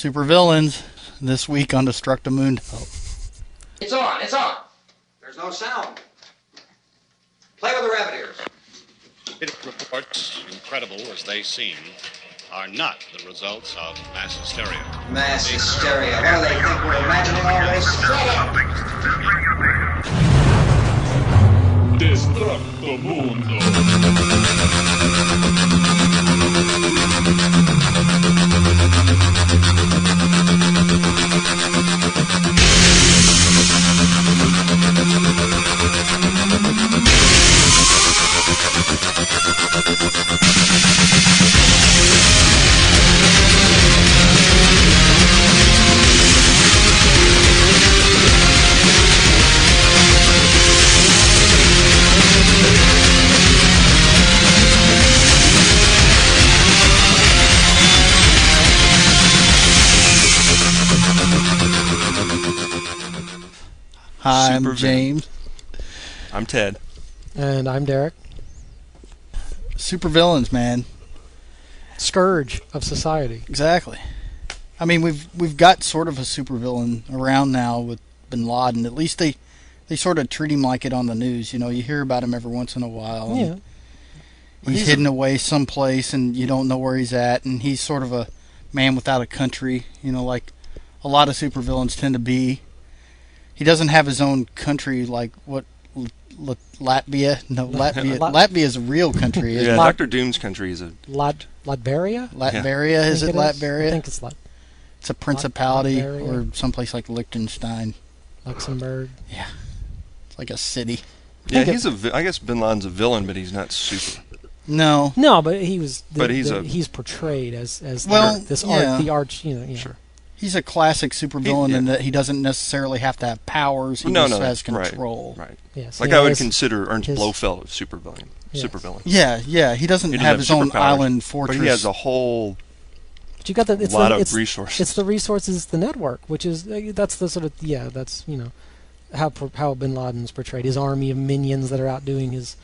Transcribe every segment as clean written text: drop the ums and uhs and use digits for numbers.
Supervillains this week on Destructomundo. It's on, it's on. There's no sound. Play with the rabbit ears. It reports, incredible as they seem, are not the results of mass hysteria. Mass hysteria. What do they think we're imagining all this? Destructomundo. Hi, I'm James. I'm Ted. And I'm Derek. Supervillains, man. Scourge of society. Exactly. I mean, we've got sort of a supervillain around now with Bin Laden. At least they sort of treat him like it on the news. You know, you hear about him every once in a while. Yeah. He's hidden away someplace, and you don't know where he's at. And he's sort of a man without a country. You know, like a lot of supervillains tend to be. He doesn't have his own country like what Latvia? No, Latvia. Latvia is a real country. Yeah, Dr. Doom's country is a... Latveria? Latveria, is it Latveria? I think it's It's a principality Latveria. or someplace like Liechtenstein. Luxembourg. Yeah. It's like a city. Yeah, I guess Bin Laden's a villain, but he's not super. No. No, but he was... he's portrayed as the arch, you know. Sure. He's a classic supervillain in that he doesn't necessarily have to have powers. He just has control. Right. Yes. Like I would consider Ernst Blofeld a supervillain. Yes. Supervillain. Yeah. He doesn't have his own island fortress. But he has a whole But you got lot of resources. It's the resources, the network, which is that's the sort of that's how Bin Laden's portrayed. His army of minions that are out doing his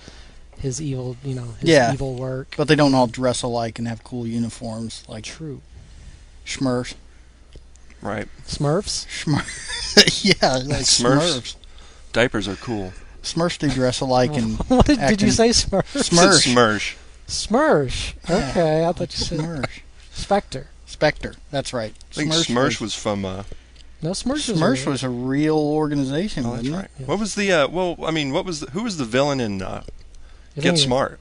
evil evil work. But they don't all dress alike and have cool uniforms like True. Smurfs. Right. Smurfs? Yeah, like Smurfs. Diapers are cool. Smurfs do dress alike and what did you say, Smurfs? Smursh. Smursh. Okay, I thought you said Smursh. Spectre. That's right. I think Smursh was from... No, Smursh was a real organization, that's wasn't right. it? What was the... who was the villain in Get Smart?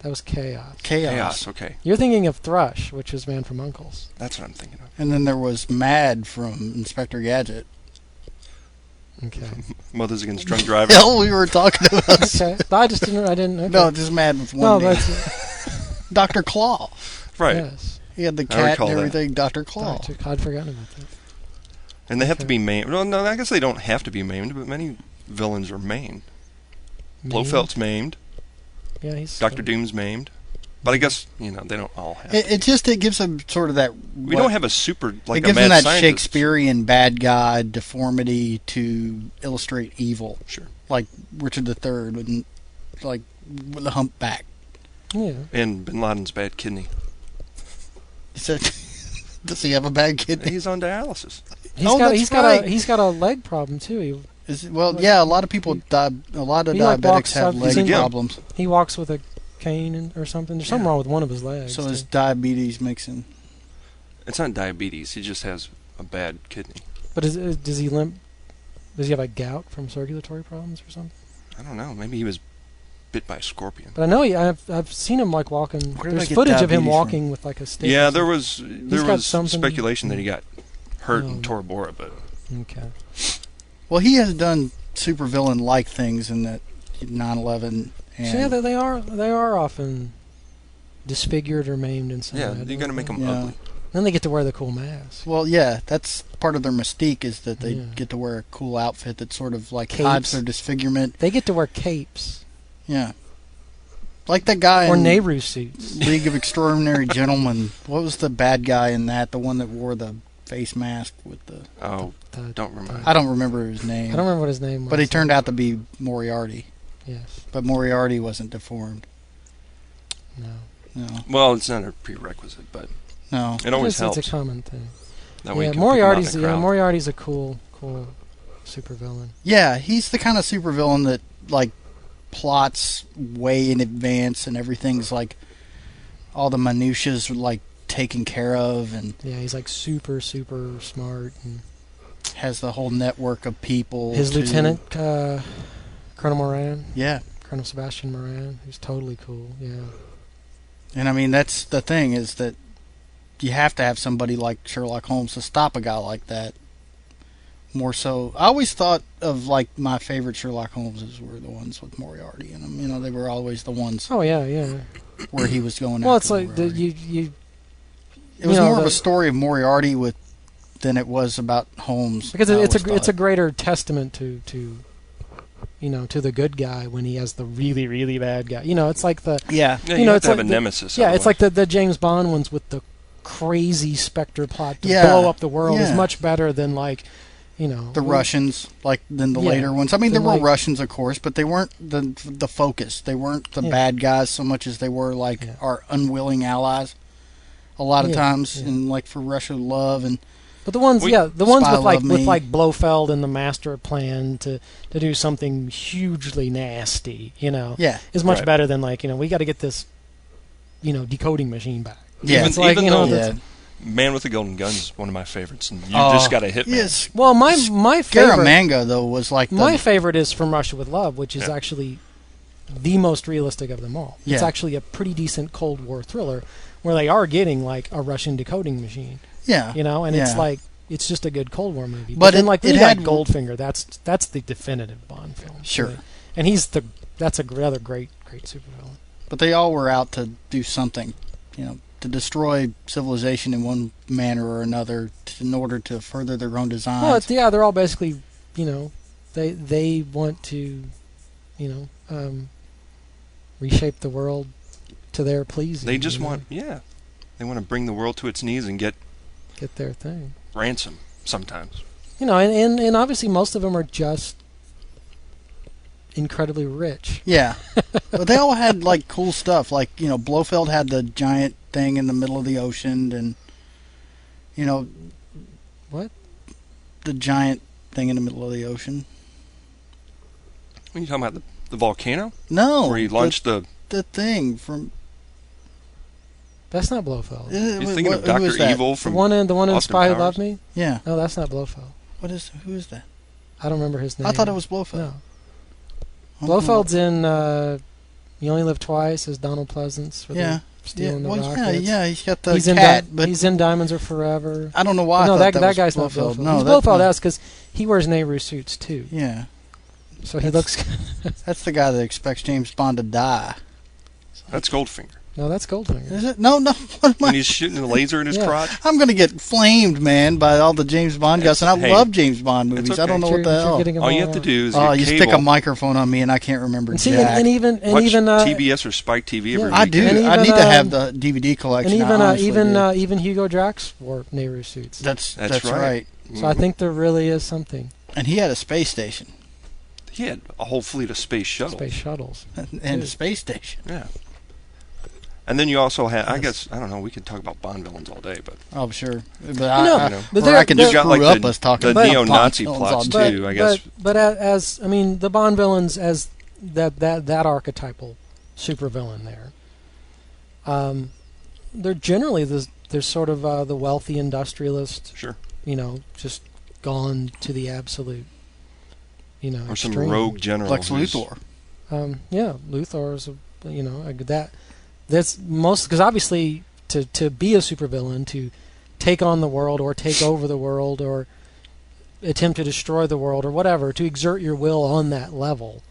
That was Chaos. Chaos, okay. You're thinking of Thrush, which was Man from U.N.C.L.E. That's what I'm thinking of. And then there was Mad from Inspector Gadget. Okay. Mothers Against Drunk Driving. Hell, we were talking about... Okay. I didn't... Okay. No, just Mad with one name. That's... Dr. Claw. Right. Yes. He had the cat and everything, Dr. Claw. I'd forgotten about that. And they have to be maimed. Well, no, I guess they don't have to be maimed, but many villains are maimed. Blofeld's maimed. Yeah, he's... Dr. Doom's maimed. But I guess, they don't all have it gives them sort of that... We don't have a super, like it gives a mad them that scientist. Shakespearean bad guy deformity to illustrate evil. Sure. Like Richard III, with the humpback. Yeah. And Bin Laden's bad kidney. Does he have a bad kidney? He's on dialysis. He's got a leg problem too. A lot of people diabetics have leg problems. He walks with a cane or something. There's something wrong with one of his legs. So his diabetes makes him... It's not diabetes. He just has a bad kidney. But does he limp? Does he have a gout from circulatory problems or something? I don't know. Maybe he was bit by a scorpion. But I know I've seen him walking. There's footage of him walking with a stick. Yeah, there was speculation that he got hurt in Tora Bora, but okay. Well, he has done supervillain-like things in that 9/11. Yeah, they are often disfigured or maimed in some way. Yeah, you got to make them ugly. Then they get to wear the cool mask. Well, yeah, that's part of their mystique is that they get to wear a cool outfit that sort of hides their disfigurement. They get to wear capes. Yeah. Like that guy in Nehru suits. League of Extraordinary Gentlemen. What was the bad guy in that? The one that wore the face mask with the... don't remember. I don't remember his name. I don't remember what his name was. But he turned out to be Moriarty. Yes. But Moriarty wasn't deformed. No. No. Well, it's not a prerequisite, but no, it always helps. It's a common thing. That way Yeah, you can pick 'em out in Moriarty's the crowd. Moriarty's a cool supervillain. Yeah, he's the kind of supervillain that like plots way in advance, and everything's like all the minutiae's like taken care of, and Yeah, he's like super smart, and has the whole network of people. his to- lieutenant, Colonel Moran, Yeah, Colonel Sebastian Moran, who's totally cool. Yeah. and I mean that's the thing, is that you have to have somebody like Sherlock Holmes to stop a guy like that. More so, I always thought of like my favorite Sherlock Holmeses were the ones with Moriarty in them. You know, they were always the ones Oh yeah. where he was going. Well, after it's like Moriarty. you. It was you know, more of a story of Moriarty than it was about Holmes. Because I it's always a thought. greater testament to to the good guy when he has the really bad guy. You know, it's like the Yeah, Yeah, you know, have it's to have like a the- nemesis. yeah, it's otherwise. like the James Bond ones with the crazy Spectre plot to Yeah, blow up the world is yeah. much better than like the Russians, like than the Yeah, later ones. I mean, there than were like- Russians, of course, but they weren't the focus. They weren't the Yeah. bad guys so much as they were like Yeah. our unwilling allies. A lot of Yeah, times, yeah. and like for Russia love and But the ones, We- the ones Spy with like Love Me. Blofeld and the master plan to do something hugely nasty, yeah, is much Right. better than like we got to get this, decoding machine back. yeah, It's like, even though yeah. Man with the Golden Gun is one of my favorites, and you Oh, just got a hit. Yes, Well, my favorite, Scaramanga though was like my favorite is From Russia with Love, which is Yeah. actually the most realistic of them all. It's Yeah. actually a pretty decent Cold War thriller where they are getting like a Russian decoding machine, yeah, and it's yeah. like it's just a good Cold War movie. But then it- like it then you got had- Goldfinger. That's the definitive Bond film. Sure. really. And that's a rather great supervillain. But they all were out to do something, to destroy civilization in one manner or another in order to further their own designs. Well, they're all basically, they want to, reshape the world to their pleasing. They just want, they want to bring the world to its knees and get get their thing. ransom sometimes. And obviously most of them are just incredibly rich. Yeah. But they all had like cool stuff. Like, Blofeld had the giant thing in the middle of the ocean, and What? the giant thing in the middle of the ocean. What are you talking about? The volcano? No. Where he launched the... the thing from That's not Blofeld. You're thinking of who was Dr. that? Evil The from... one in Austin Spy Who Powers. Loved Me? Yeah. No, that's not Blofeld. Who is that? I don't remember his name. I thought it was Blofeld. No. Blofeld's in You Only Live Twice as Donald Pleasance. Where Yeah. they're stealing the Well, rockets. yeah, he's got the he's cat, in but he's in Diamonds Are Forever. I don't know why. no, I thought that was guy's Blofeld. not Blofeld. No, He's that's Blofeld not- because he wears Nehru suits too. Yeah. So he looks. That's the guy that expects James Bond to die. That's Goldfinger. No, that's Goldfinger. Is it? No. What am When I? he's shooting the laser in his Yeah. crotch. I'm going to get flamed, man, by all the James Bond guys, and I Hey, love James Bond movies. it's I don't know okay. what the hell. All you have to do is Oh, get you cable, stick a microphone on me, and I can't remember And see, jack. and even watch TBS TBS or Spike TV every Yeah. I week. do. And I even, need to have the DVD and collection. I honestly do. even Hugo Drax wore Nehru suits. That's That's right. right. So I think there really is something. And he had a space station He had a whole fleet of space shuttles. Space shuttles. and a space station. Yeah. And then you also had, I Yes. guess, I don't know, we could talk about Bond villains all day, but Oh, sure. But No, I, but or they're- I can they're- screw got like up the, us talking the about neo-Nazi Bond villains plots all day. too, I guess. But as I mean, the Bond villains as that archetypal supervillain there. They're generally they're sort of the wealthy industrialist. Sure. Just gone to the absolute. Or some extreme. rogue general. Lex who's- Luthor. Yeah, Luthor is that's most because obviously to be a supervillain, to take on the world or take over the world or attempt to destroy the world or whatever, to exert your will on that level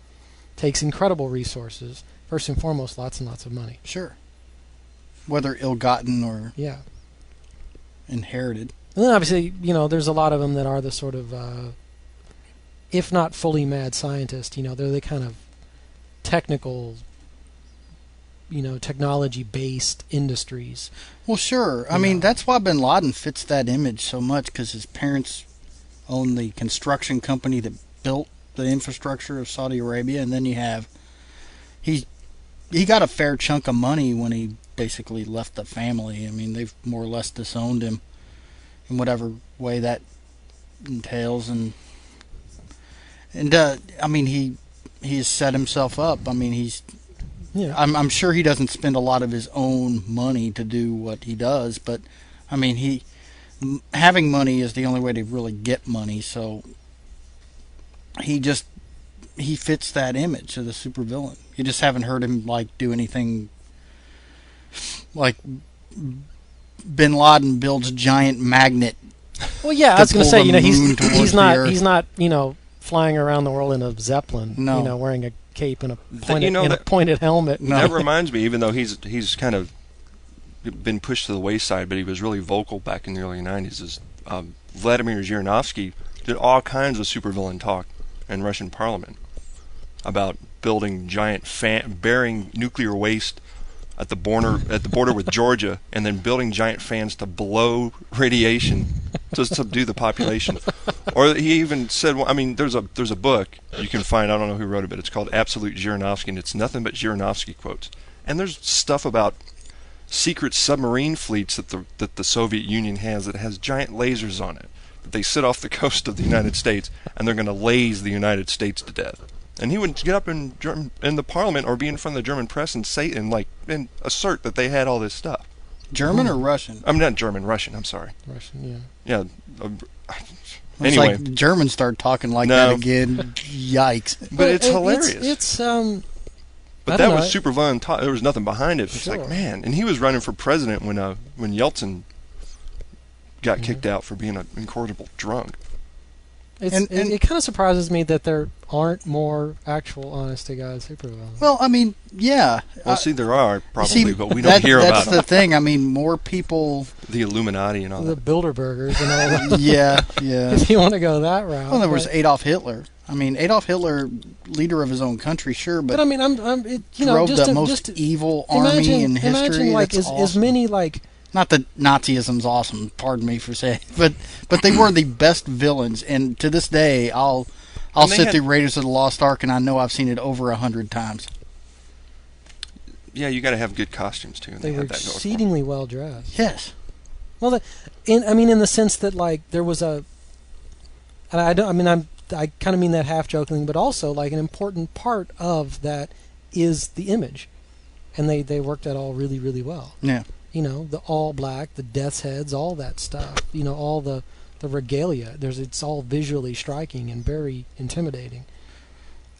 takes incredible resources. First and foremost, lots and lots of money. Sure. Whether ill-gotten or Yeah. inherited. And then obviously, there's a lot of them that are the sort of, if not fully mad scientists, they're the kind of technical, technology-based industries. Well, sure. I mean, that's why Bin Laden fits that image so much, because his parents owned the construction company that built the infrastructure of Saudi Arabia, and then you have he got a fair chunk of money when he basically left the family. I mean, they've more or less disowned him. in whatever way that entails. And I mean, he has set himself up. I mean, I'm sure he doesn't spend a lot of his own money to do what he does, but I mean, having money is the only way to really get money. So he fits that image of the supervillain. You just haven't heard him like do anything like Bin Laden builds a giant magnet. Well, yeah, I was going to say, he's not flying around the world in a Zeppelin, no. Wearing a cape and a pointed helmet. No. That reminds me, even though he's kind of been pushed to the wayside, but he was really vocal back in the early 90s, is Vladimir Zhirinovsky did all kinds of supervillain talk in Russian parliament about building giant burying nuclear waste at the border with Georgia, and then building giant fans to blow radiation to subdue the population. Or he even said, well, I mean, there's a book you can find, I don't know who wrote it, but it's called Absolute Zhirinovsky, and it's nothing but Zhirinovsky quotes. And there's stuff about secret submarine fleets that the Soviet Union has that has giant lasers on it. That they sit off the coast of the United States, and they're going to laze the United States to death. And he would get up in the parliament or be in front of the German press and say and assert that they had all this stuff. German or Russian? I'm not German, Russian. I'm sorry. Russian, yeah. Yeah. It's anyway, like the Germans start talking like that again. Yikes! But it's hilarious. But that was supervillain talk. There was nothing behind it. Sure. It's like, man, and he was running for president when Yeltsin got kicked out for being an incorrigible drunk. It kind of surprises me that there aren't more actual honest-to-God supervillains. Well, I mean, yeah. Well, there are probably, but we don't hear about them. That's the thing. I mean, more people. The Illuminati and all the that. The Bilderbergers and all that. Yeah. If you want to go that route. Well, there was Adolf Hitler. I mean, Adolf Hitler, leader of his own country, sure, but I mean, drove the most evil army in history. Imagine, like, as many, like. Not that Nazism's awesome, pardon me for saying, but they were the best villains, and to this day, I'll sit through Raiders of the Lost Ark, and I know I've seen it over 100 times. Yeah, you got to have good costumes too. And they were exceedingly well dressed. Yes. Well, in the sense that like there was I kind of mean that half jokingly, but also like an important part of that is the image, and they worked that all really, really well. Yeah. The all black, the death's heads, all that stuff. All the regalia. It's all visually striking and very intimidating.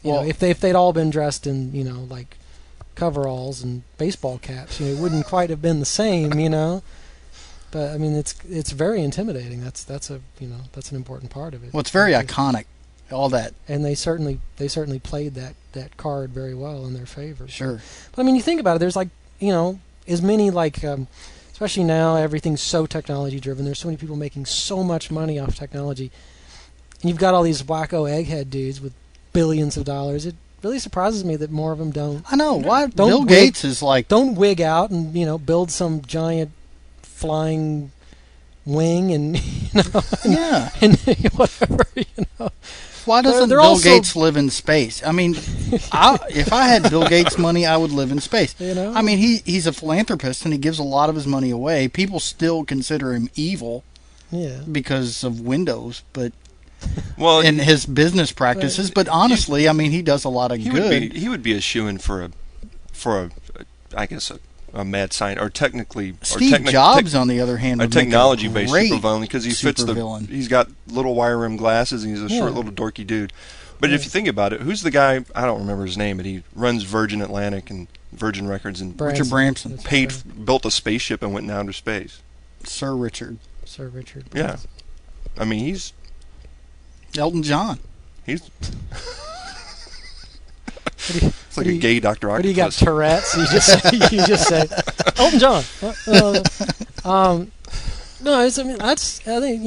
If they'd all been dressed in like coveralls and baseball caps, it wouldn't quite have been the same. But I mean, it's very intimidating. That's an important part of it. Well, it's very iconic. All that. And they certainly played that card very well in their favor. Sure. But I mean, you think about it. There's like as many like, especially now, everything's so technology driven. There's so many people making so much money off technology, and you've got all these wacko egghead dudes with billions of dollars. It really surprises me that more of them don't. I know why. Bill Gates is like don't wig out and build some giant flying wing and and whatever. Why doesn't Bill Gates live in space? I mean, if I had Bill Gates' money, I would live in space. I mean, he's a philanthropist and he gives a lot of his money away. People still consider him evil, because of Windows, but in his business practices. But honestly, I mean, he does a lot of good. He would be a shoo-in for a mad scientist, or technically Steve Jobs, on the other hand, a technology-based supervillain, because he fits he's got little wire-rimmed glasses and he's a short little dorky dude. But if you think about it, who's the guy? I don't remember his name, but he runs Virgin Atlantic and Virgin Records, and Richard Branson built a spaceship and went down to space. Sir Richard. Yeah, I mean he's Elton John. He's. It's like a gay Dr. Octopus. What do you got, Tourette's? You just say Elton John. No, I think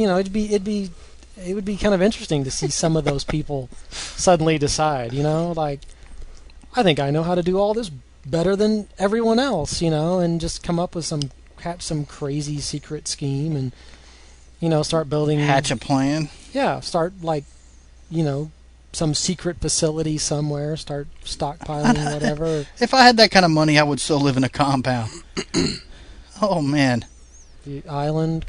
it would be kind of interesting to see some of those people suddenly decide, like, I think I know how to do all this better than everyone else, and just come up with some crazy secret scheme and start building, hatch a plan. Yeah, start like, some secret facility somewhere, start stockpiling whatever. If I had that kind of money, I would still live in a compound. Oh man, The island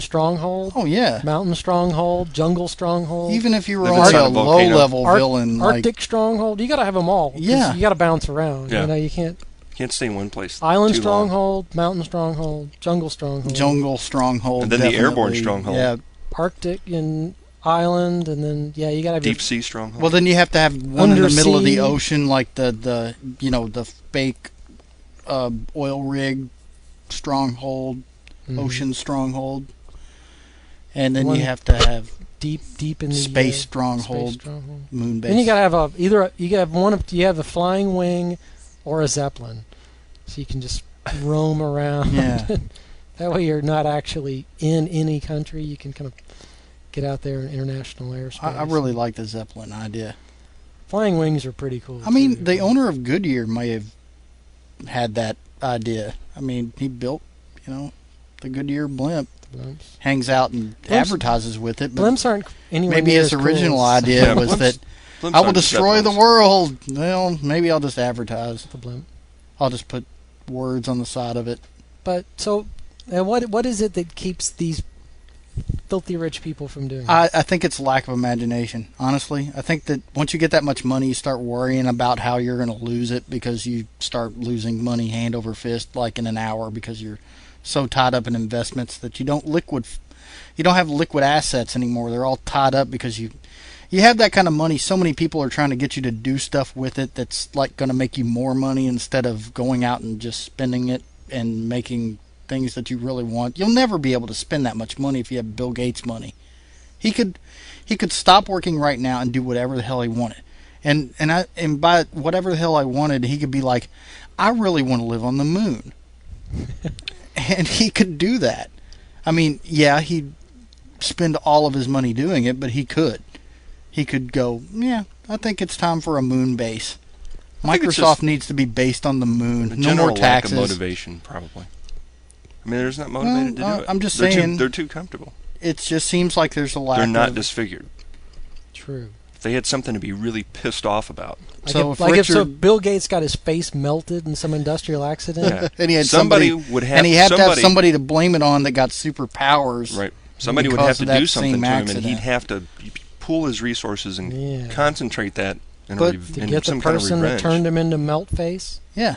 stronghold. Oh yeah. Mountain stronghold, jungle stronghold. Even if you were If only it's not a a volcano. low-level villain, Arctic stronghold. You got to have them all. 'cause Yeah. You got to bounce around. Yeah. You know, you can't. Can't stay in one place. Island too long. stronghold, mountain stronghold, jungle stronghold. jungle stronghold, And then the airborne definitely. stronghold. Yeah. Arctic and island, and then you got to have Deep sea stronghold. Well, then you have to have one in the middle of the Undersea. ocean, like the fake oil rig stronghold, ocean stronghold, and then One- you have to have deep in the space stronghold, space stronghold. moon base. Then you got to have you have the flying wing or a zeppelin, so you can just roam around. Yeah. That way you're not actually in any country. You can kind of get out there in international airspace. I really like the Zeppelin idea. Flying wings are pretty cool. I mean, too. the owner of Goodyear may have had that idea. I mean, he built, the Goodyear blimp. Blimps. Hangs out and advertises with it. But Blimps aren't anywhere maybe near his as original cool as idea Yeah, was blimps- that Blimps I will aren't destroy the zeppelins. world. Well, maybe I'll just advertise. the blimp. I'll just put words on the side of it. But so, what is it that keeps these filthy rich people from doing it? I think it's lack of imagination, honestly. I think that once you get that much money, you start worrying about how you're going to lose it because you start losing money hand over fist like in an hour because you're so tied up in investments that you don't have liquid assets anymore. They're all tied up because you have that kind of money. So many people are trying to get you to do stuff with it that's like going to make you more money instead of going out and just spending it and making things that you really want. You'll never be able to spend that much money if you have Bill Gates money. He could stop working right now and do whatever the hell he wanted. And by whatever the hell I wanted, he could be like, I really want to live on the moon. And he could do that. I mean, yeah, he'd spend all of his money doing it, but he could. He could go, yeah, I think it's time for a moon base. I think it's Microsoft just needs to be based on the moon. The No general more lack taxes. of motivation, probably. I mean, they're just not motivated to do it. I'm just They're saying. they're too comfortable. It just seems like there's a lack They're not of... disfigured. True. If they had something to be really pissed off about. So if if Richard- Bill Gates got his face melted in some industrial accident. Yeah. And he had somebody would have and he had to have somebody- somebody to blame it on that got superpowers. Right. Somebody would because have to of that do something same to him, and accident. he'd have to pool his resources and Yeah. concentrate that in, But- To in get the some kind of person that revenge. turned him into melt face. Yeah.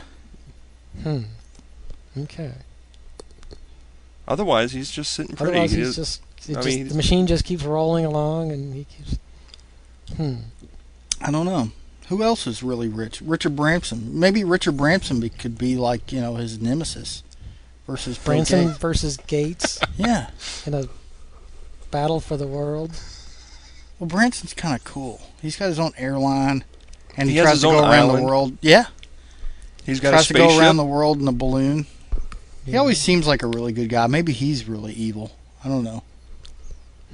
Okay. Otherwise, he's just sitting pretty. Otherwise, He he's is- just, I mean, the machine just keeps rolling along, and he keeps. I don't know. Who else is really rich? Richard Branson. Maybe Richard Branson could be like, his nemesis versus Bill Branson Gates. versus Gates Yeah. in a battle for the world. Well, Branson's kind of cool. He's got his own airline, and he He has tries his to go own around island. the world. Yeah. he's got Tries a to go spaceship. around the world in a balloon. He Yeah. always seems like a really good guy. Maybe he's really evil. I don't know.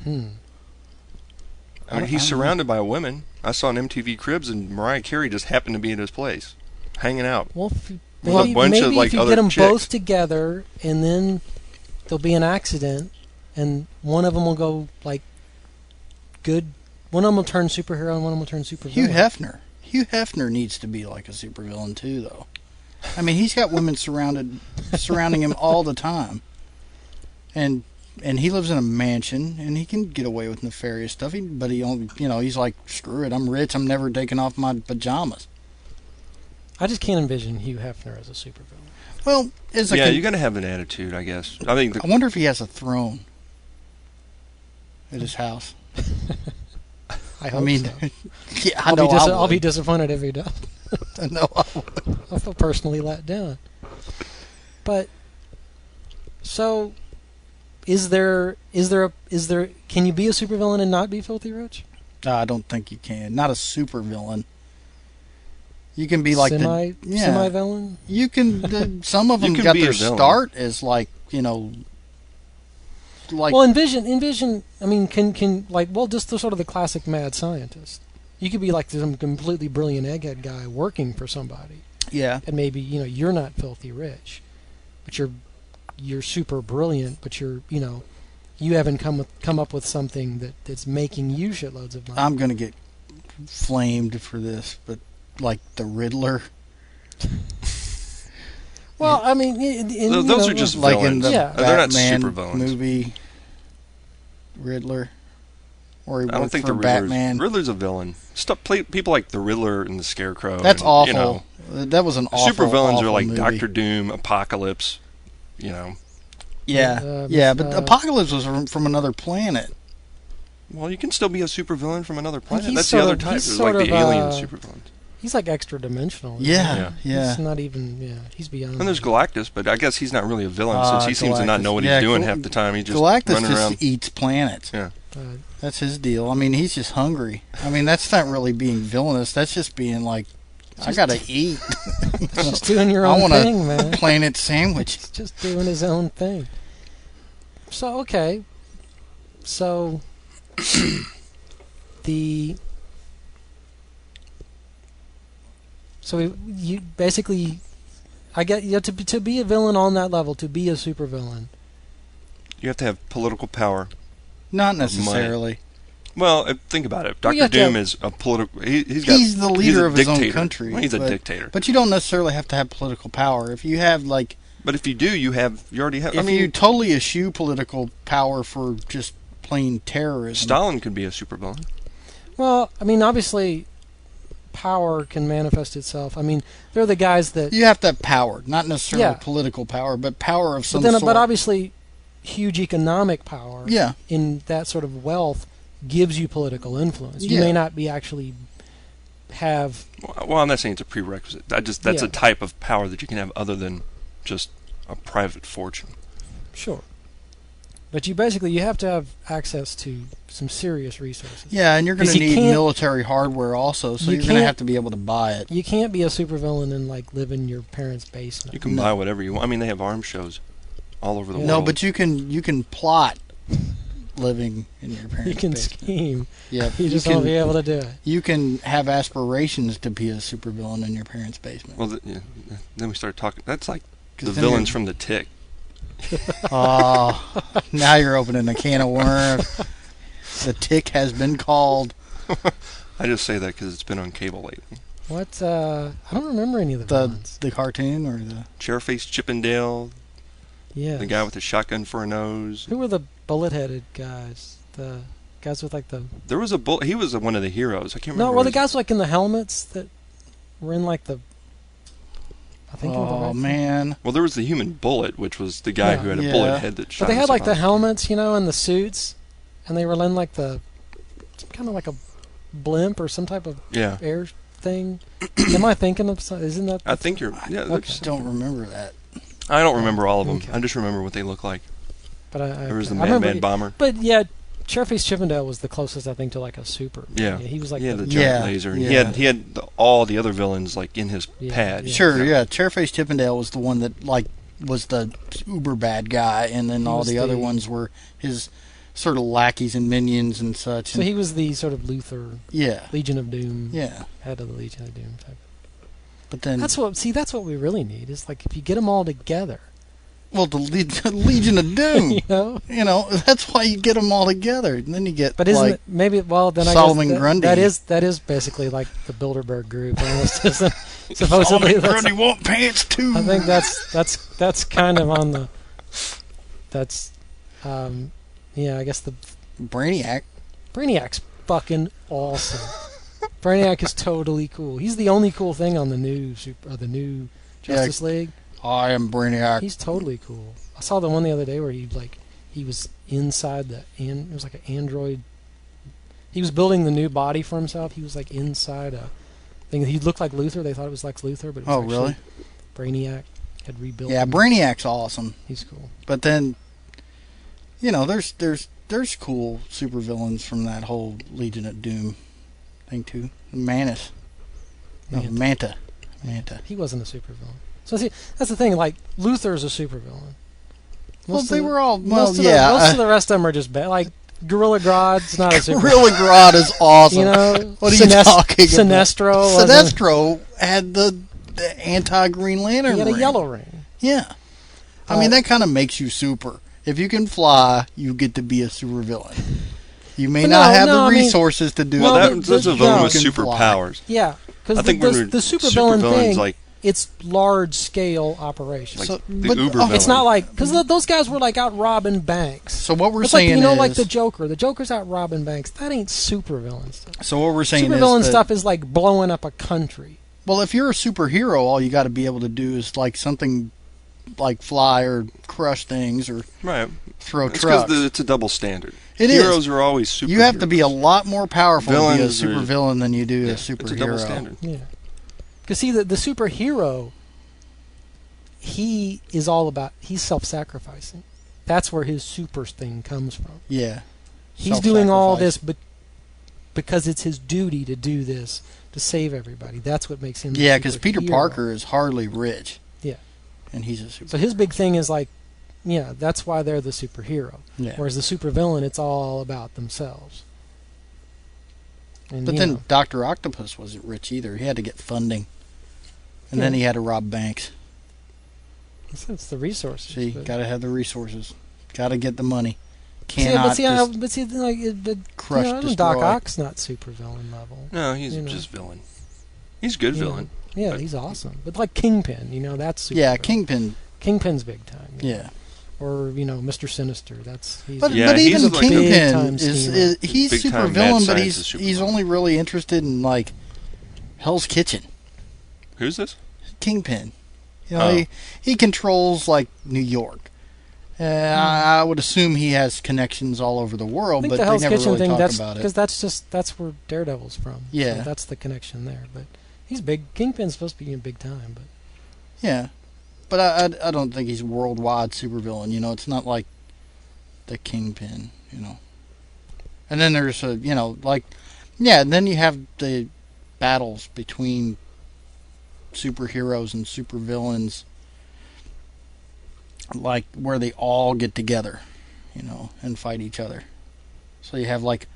I mean, he's surrounded by women. I saw an MTV Cribs, and Mariah Carey just happened to be at his place, hanging out. Well, With a bunch of, like, if you other get them chicks. both together, and then there'll be an accident, and one of them will go like good. One of them will turn superhero, and one of them will turn supervillain. Hugh Hefner. Hugh Hefner needs to be like a supervillain too, though. I mean, he's got women surrounding him all the time, and he lives in a mansion, and he can get away with nefarious stuff. But he only, he's like, screw it, I'm rich, I'm never taking off my pajamas. I just can't envision Hugh Hefner as a supervillain. Well, You got to have an attitude, I guess. I think I wonder if he has a throne at his house. I hope so. Yeah, I know. I'll be disappointed if he does. No, I would. I'll feel personally let down. But so, can you be a supervillain and not be filthy rich? I don't think you can. Not a supervillain. You can be like semi-villain. You can. Some of You them can got be their a villain. start as like. Well, envision. I mean, can just the sort of the classic mad scientist. You could be like some completely brilliant egghead guy working for somebody, Yeah. and maybe you're not filthy rich, but you're super brilliant, but you haven't come up with something that's making you shitloads of money. I'm gonna get flamed for this, but like the Riddler. Well, I mean, those are just like villains. in the Yeah. They're not Batman super villains. movie, Riddler, or he I don't worked think for the Batman. Riddler's a villain. People like the Riddler and the Scarecrow. That's and, awful. You know, That was an awful. super villains awful are like movie. Doctor Doom, Apocalypse. You know. Yeah, but Apocalypse was from another planet. Well, you can still be a supervillain from another planet. he's That's sort the other of- type. he's There's sort like the of, alien supervillains. He's like extra dimensional. Yeah. He's not even. Yeah, he's beyond. And there's that. Galactus, but I guess he's not really a villain since he seems to not Galactus. know what he's Yeah, doing half the time. He just Galactus running just around. eats planets. Yeah. That's his deal. I mean, he's just hungry. I mean, that's not really being villainous. That's just being like, I gotta eat. Just doing your I own want thing, a man. planet sandwich. He's just doing his own thing. So okay. So you basically, I get to be a villain on that level, to be a supervillain. You have to have political power. Not necessarily. Well, think about it. Well, you Doctor have to Doom have- is a political. He's the leader a of his own dictator. country. Well, he's a dictator. But you don't necessarily have to have political power. If you have like, But if you do, you already have. if you totally eschew political power for just plain terrorism. Stalin could be a supervillain. Well, I mean, obviously, power can manifest itself. I mean, they're the guys that. You have to have power, not necessarily Yeah. political power, but power of some But sort. but obviously, huge economic power. Yeah. In that sort of wealth, gives you political influence. You Yeah. may not be actually have. Well, I'm not saying it's a prerequisite. That's Yeah. a type of power that you can have other than just a private fortune. Sure. But you have to have access to some serious resources. Yeah, and you're going to 'Cause you need can't- military hardware also, so you you're going to can't- have to be able to buy it. You can't be a supervillain and like live in your parents' basement. You can No. buy whatever you want. I mean, they have arms shows all over the Yeah. world. No, but you can plot living in your parents' You can basement. scheme. Yeah, You just won't be able to do it. You can have aspirations to be a supervillain in your parents' basement. Well, then we start talking. That's like 'Cause the then villains you're- from The Tick. Oh, now you're opening a can of worms. The Tick has been called. I just say that because it's been on cable lately. What? I don't remember any of the villains. The cartoon or the Chairface Chippendale, Yeah. the guy with the shotgun for a nose. Who were the bullet-headed guys? The guys with like the There was a bull. He was one of the heroes. I can't remember. no. Well, the his- guys like in the helmets that were in like the. I think. oh man, Well, there was the Human Bullet, which was the guy Yeah. who had a Yeah. bullet head that shot. But they had like the himself. helmets, and the suits, and they were in like the kind of like a blimp or some type of Yeah, air thing. Am I thinking of? Isn't that? I think you're. Yeah, I that's- just don't remember that. I don't remember all of them. Okay. I just remember what they look like. But I There was the I remember- Madman Bomber. But yeah, Chairface Chippendale was the closest I think to like a super. Yeah. He was like He had the the, giant Yeah, laser, and yeah. he had all the other villains like in his Yeah, pad. yeah. Sure, yeah. Chairface Chippendale was the one that like was the uber bad guy, and then He all was the other the- ones were his sort of lackeys and minions and such. So and- he was the sort of Luther, yeah, Legion of Doom, yeah. head of the Legion of Doom type. But then, That's what we really need is like if you get them all together, well, the Legion of Doom. you know. You know, that's why you get them all together, and then you get But isn't like it maybe? Well, then Solomon I guess Grundy. that is basically like the Bilderberg Group, almost isn't supposedly. Solomon That's, Grundy want pants too. I think that's kind of on the. That's, yeah. I guess the Brainiac. Brainiac's fucking awesome. Brainiac is totally cool. He's the only cool thing on the new Justice League. I am Brainiac. He's totally cool. I saw the one the other day where he was inside it was like an android. He was building the new body for himself. He was like inside a thing. He looked like Luthor. They thought it was Lex Luthor, but it was Oh, actually really? Brainiac had rebuilt. Yeah, him. Brainiac's awesome. He's cool. But then, there's cool supervillains from that whole Legion of Doom thing too. Manus. No, Manta. He wasn't a supervillain. So see, that's the thing. Like Luthor's a supervillain. Well, they were all. Most Well, yeah. Most of the rest of them are just bad. Like Gorilla Grodd's not a supervillain. Gorilla Grodd is awesome. You know, What are you talking about? Sinestro. wasn't- Sinestro had the anti-Green Lantern He had a ring. yellow ring. Yeah. I mean, that kind of makes you super. If you can fly, you get to be a supervillain. You may But not have no, the I mean- resources to do Well, it. that's a villain with You can fly. superpowers. Yeah, because I think the when supervillain supervillains thing. like it's large scale operations. Like So- the but- Uber okay, villain. It's not like because those guys were like out robbing banks. So what we're It's like, saying you know, is, like the Joker. The Joker's out robbing banks. That ain't supervillain stuff. so what we're saying Supervillain is that, stuff is like blowing up a country. well, if you're a superhero, all you got to be able to do is like something like fly or crush things or Right. throw It's trucks. because it's a double standard. It is. Heroes are always superheroes. You have to be a lot more powerful Villains to be a are- supervillain than you do Yeah, a superhero. It's a double standard. Yeah. Because see, the superhero, he is all about, he's self-sacrificing. That's where his super thing comes from. Yeah. He's doing all Self-sacrifice. this because it's his duty to do this, to save everybody. That's what makes him Yeah, because because Peter Parker is hardly rich. Yeah. And he's a superhero. So his big thing is like, yeah, that's why they're the superhero. Yeah. Whereas the supervillain, it's all about themselves. And, But you then know, Dr. Octopus wasn't rich either. He had to get funding. And then Yeah. he had to rob banks. it's the resources. See, but- got to have the resources. Got to get the money. See, Cannot but see, just like, crush, Doc destroy. Ock's not supervillain level. No, he's You know. just villain. He's good Yeah. villain. Yeah, But- he's awesome. But like Kingpin, that's super. Yeah, Kingpin. Kingpin's big time. you know. Yeah. Or Mr. Sinister. He's But, Yeah, but he's even like a big Kingpin time is schemer. he's Big super time mad villain, but scientist he's supervillain. only really interested in like Hell's Kitchen. Who's this? Kingpin. Oh. He controls like New York. I would assume he has connections all over the I world, think but the they Hell's never Kitchen really thing. talk about Because it. that's where Daredevil's from. Yeah. So that's the connection there. But he's big. Kingpin's supposed to be in big time, but Yeah, but I don't think he's a worldwide supervillain. It's not like the Kingpin. And then there's and then you have the battles between superheroes and supervillains, like where they all get together, and fight each other. So you have like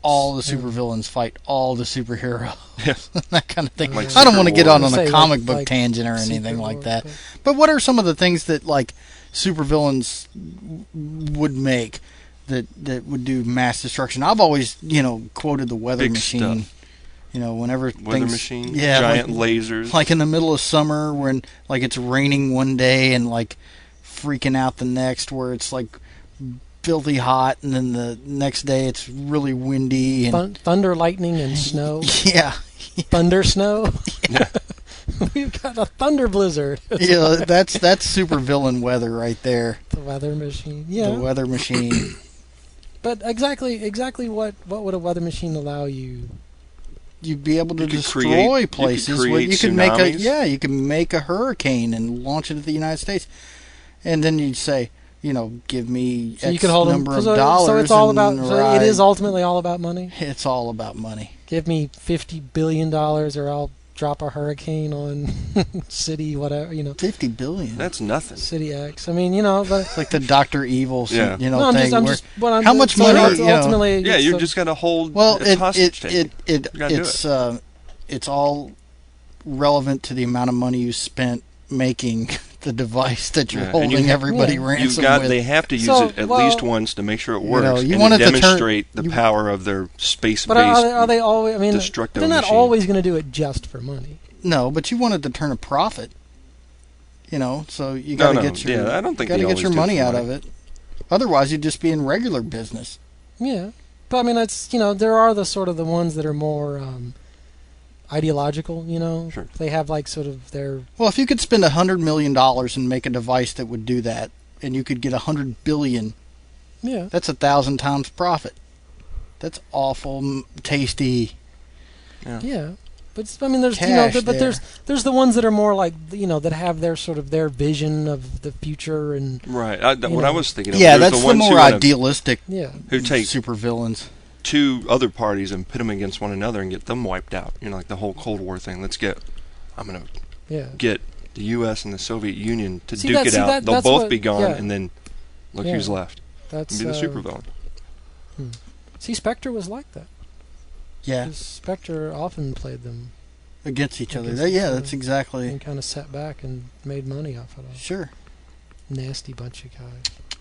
all the supervillains fight all the superheroes, that kind of thing. Like I don't want to get on Say, a comic like- book like tangent or anything Secret like Wars, that. but- But what are some of the things that like supervillains would make that would do mass destruction? I've always quoted the weather Big machine. stuff. Whenever Weather things, machine, yeah, giant like, lasers. like in the middle of summer when like it's raining one day and like freaking out the next, where it's like filthy hot, and then the next day it's really windy and thunder, lightning, and snow. yeah, Thunder snow. We've got a thunder blizzard. that's super villain weather right there. The weather machine. Yeah. The weather machine. But exactly what would a weather machine allow you? You'd be able to You could destroy create- places. you could where create you could tsunamis. you can make a hurricane and launch it at the United States, and then you'd say, give me So you X can hold number them. of So dollars. it's all and about. So it ride. is ultimately all about money. It's all about money. Give me $50 billion, or I'll drop a hurricane on city whatever. 50 billion. That's nothing. City X. I mean, but It's like the Dr. Evil, Yeah. no, I'm thing. just. where- how much money? Ultimately, Yeah, it's you the- just got to hold. well, it's hostage taking. You gotta do it's all relevant to the amount of money you spent making the device that you're Yeah, and holding you- everybody yeah. ransom with. They have to use So, it at well, least once to make sure it works, you and want to it to turn- demonstrate the you- power of their space-based. But are they always? I mean, destructo they're not machine. always going to do it just for money. No, but you want it to turn a profit. So you got to No, get your yeah, I don't think got they to get always your do it money for out money. of it. Otherwise, you'd just be in regular business. Yeah, but I mean, that's there are the sort of the ones that are more ideological. Sure. They have like sort of their. Well, if you could spend $100 million and make a device that would do that, and you could get 100 billion, Yeah. that's 1,000 times profit. That's awful tasty. Yeah, but I mean, there's Cash but there. there's the ones that are more like that have their sort of their vision of the future and Right. What know. I was thinking of. Yeah, there's that's the ones more who wanna- idealistic yeah. Who take super villains. two other parties and pit them against one another and get them wiped out. Like the whole Cold War thing. I'm gonna Yeah. get the U.S. and the Soviet Union to See, duke that- it see, out. that- They'll that's both what- be gone, yeah. and then look Yeah. who's left. That's Be the supervillain. See, Spectre was like that. Yeah, 'Cause Spectre often played them against each other. Against each Yeah, other. that's exactly. and kind of sat back and made money off of it. Sure. Nasty bunch of guys.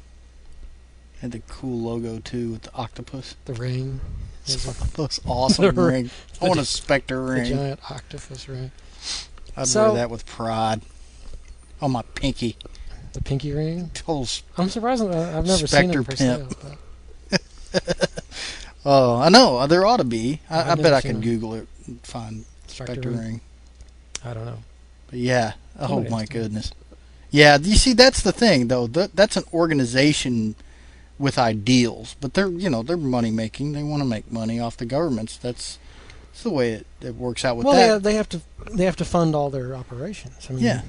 Had the cool logo too with the octopus. The ring. It's one of those awesome The ring. I want a Spectre The ring. giant octopus ring. I'd wear that with pride. On my pinky. The pinky ring? Total I'm surprised I've never seen Spectre it for pimp. sale. Oh, I know. There ought to be. I I've bet never I seen could it. Google it and find Spectre ring. I don't know. But yeah. Oh, Somebody my has to. goodness. Yeah, you see, that's the thing, though. That's an organization with ideals. But they're money making. They want to make money off the governments. That's the way it works out with that. Well, they have to fund all their operations. I mean, Yeah.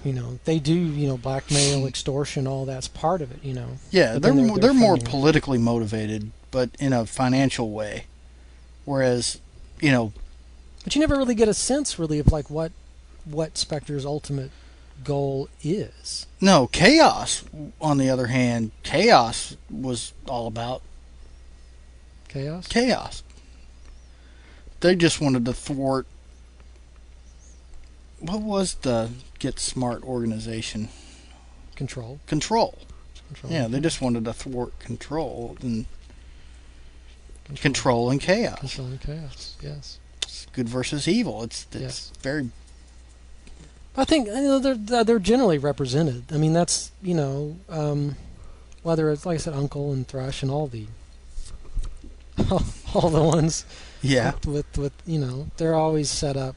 they do, blackmail, extortion, all that's part of it, Yeah, But they're then more funding it. politically motivated, but in a financial way. Whereas, But you never really get a sense, really, of like what Spectre's ultimate goal is. no, Chaos, on the other hand, Chaos was all about Chaos. chaos. They just wanted to thwart. What was the Get Smart organization? Control. Control. Yeah, they just wanted to thwart control and control and chaos. Control and chaos. Yes. It's good versus evil. It's Yes. very. I think they're generally represented. I mean, that's whether it's like I said, Uncle and Thrush and all the ones. Yeah. With they're always set up.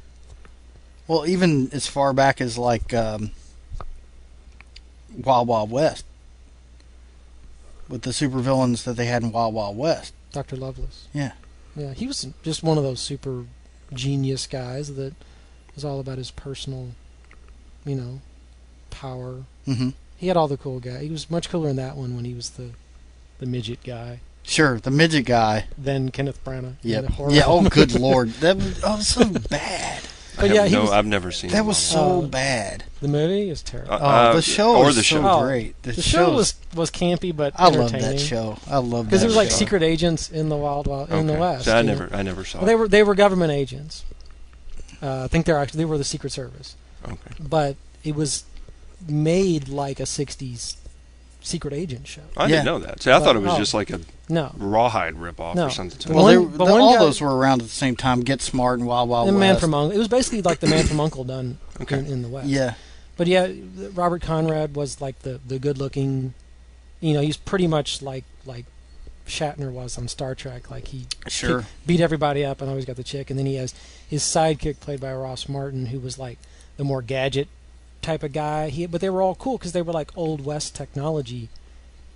Well, even as far back as like Wild Wild West, with the supervillains that they had in Wild Wild West. Dr. Lovelace. Yeah. Yeah, he was just one of those super genius guys that was all about his personal, power. Mm-hmm. He had all the cool guys. He was much cooler in that one when he was the midget guy Sure, the midget guy. than Kenneth Branagh. Yep. The horror Yeah. Oh, film. good lord, that was so bad. But yeah, I've never seen That was so Uh, bad. The movie is terrible. The show or was the so show. great. The show was campy, but I love entertaining. that show. I love that Because there was like show. secret agents in the in the Okay. West. So I you know? never saw. Well, they were government agents. I think they were the Secret Service. it. Okay. But it was made like a '60s secret agent show. I Yeah. didn't know that. See, I thought it was Oh. just like a No, rawhide ripoff No. or something. The Well, one- but one all guy- those were around at the same time. Get Smart and Wild Wild the West. Man from Uncle. It was basically like the Man from Uncle done Okay. in the West. Yeah. But yeah, Robert Conrad was like the good-looking. He's pretty much like Shatner was on Star Trek. Like he Sure. beat everybody up and always got the chick. And then he has his sidekick played by Ross Martin, who was like the more gadget type of guy. But they were all cool because they were like old West technology